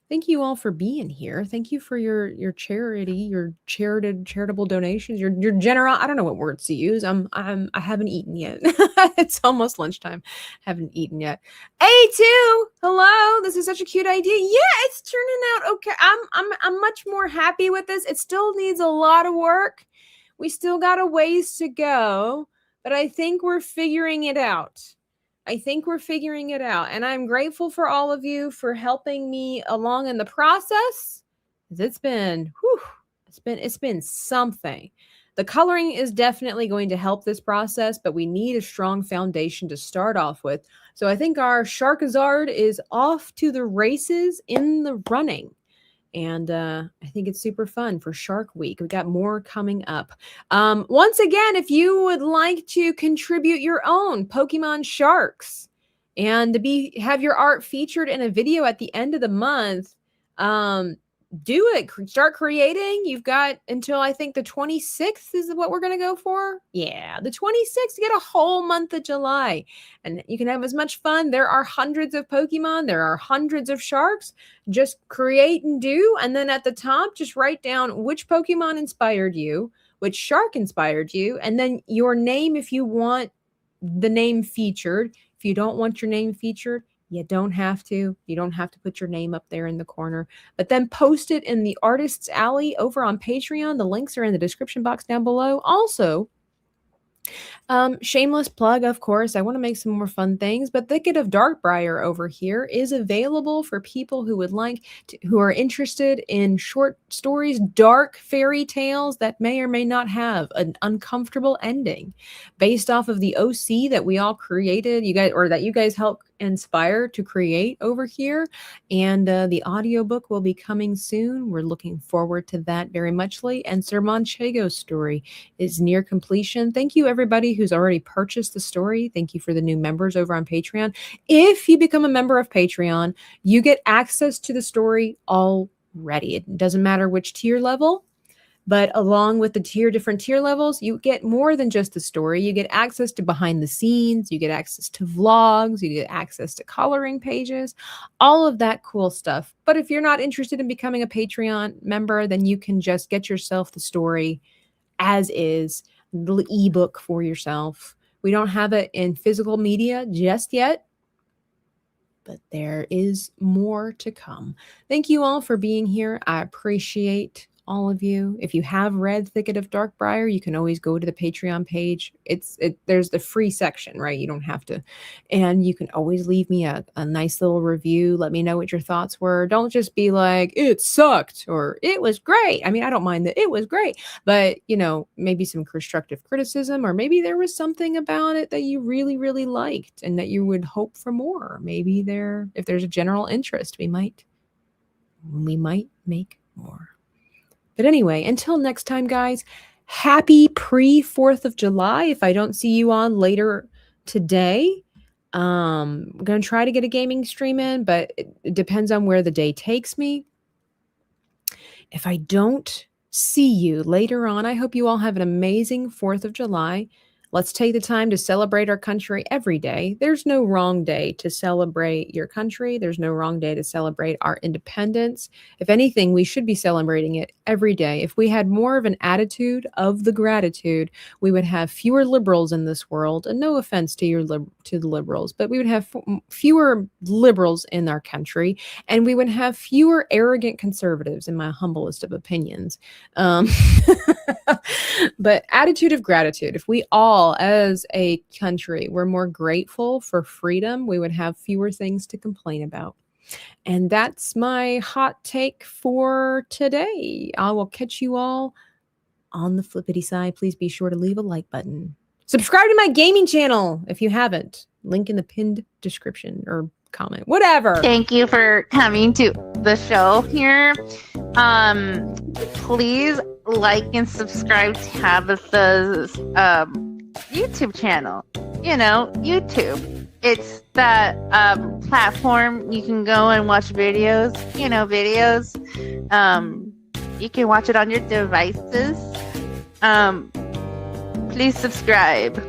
thank you all for being here. Thank you for your charity, your charitable donations, your general. I don't know what words to use. I haven't eaten yet. It's almost lunchtime. Haven't eaten yet. A2, hello. This is such a cute idea. Yeah, it's turning out okay. I'm much more happy with this. It still needs a lot of work. We still got a ways to go, but I think we're figuring it out. And I'm grateful for all of you for helping me along in the process. It's been something. The coloring is definitely going to help this process, but we need a strong foundation to start off with. So I think our Sharkazard is off to the races in the running. And I think it's super fun for Shark Week. We've got more coming up. Once again, if you would like to contribute your own Pokemon sharks and to have your art featured in a video at the end of the month, do it. Start creating. You've got until I think the 26th is what we're going to go for. Yeah, the 26th. You get a whole month of July and you can have as much fun. There are hundreds of Pokemon. There are hundreds of sharks. Just create and do. And then at the top, just write down which Pokemon inspired you, which shark inspired you, and then your name if you want the name featured. If you don't want your name featured, you don't have to. You don't have to put your name up there in the corner. But then post it in the Artist's Alley over on Patreon. The links are in the description box down below. Also, shameless plug, of course. I want to make some more fun things, but Thicket of Darkbriar over here is available for people who would who are interested in short stories, dark fairy tales that may or may not have an uncomfortable ending, based off of the OC that we all created, that you guys helped inspire to create over here. And the audiobook will be coming soon. We're looking forward to that very muchly. And Sir Manchego's story is near completion. Thank you, everybody who's already purchased the story. Thank you for the new members over on Patreon. If you become a member of Patreon, you get access to the story already. It doesn't matter which tier level. But along with the different tier levels, you get more than just the story. You get access to behind the scenes. You get access to vlogs. You get access to coloring pages, all of that cool stuff. But if you're not interested in becoming a Patreon member, then you can just get yourself the story as is, the ebook for yourself. We don't have it in physical media just yet, but there is more to come. Thank you all for being here. I appreciate all of you. If you have read Thicket of Darkbriar, you can always go to the Patreon page. There's the free section, right? You don't have to. And you can always leave me a nice little review. Let me know what your thoughts were. Don't just be like, it sucked or it was great. I mean, I don't mind that it was great, but maybe some constructive criticism, or maybe there was something about it that you really, really liked and that you would hope for more. Maybe if there's a general interest, we might make more. But anyway, until next time, guys, happy pre-4th of July. If I don't see you on later today, I'm going to try to get a gaming stream in, but it depends on where the day takes me. If I don't see you later on, I hope you all have an amazing 4th of July. Let's take the time to celebrate our country every day. There's no wrong day to celebrate your country. There's no wrong day to celebrate our independence. If anything, we should be celebrating it every day. If we had more of an attitude of the gratitude, we would have fewer liberals in this world. And no offense to the liberals, but we would have fewer liberals in our country, and we would have fewer arrogant conservatives, in my humblest of opinions. But attitude of gratitude. If we all, as a country, were more grateful for freedom, we would have fewer things to complain about. And that's my hot take for today. I will catch you all on the flippity side. Please be sure to leave a like button. Subscribe to my gaming channel if you haven't. Link in the pinned description or comment, whatever. Thank you for coming to the show here. Please like and subscribe to Tabitha's YouTube channel. You know, YouTube. It's that platform you can go and watch videos. You can watch it on your devices. Please subscribe.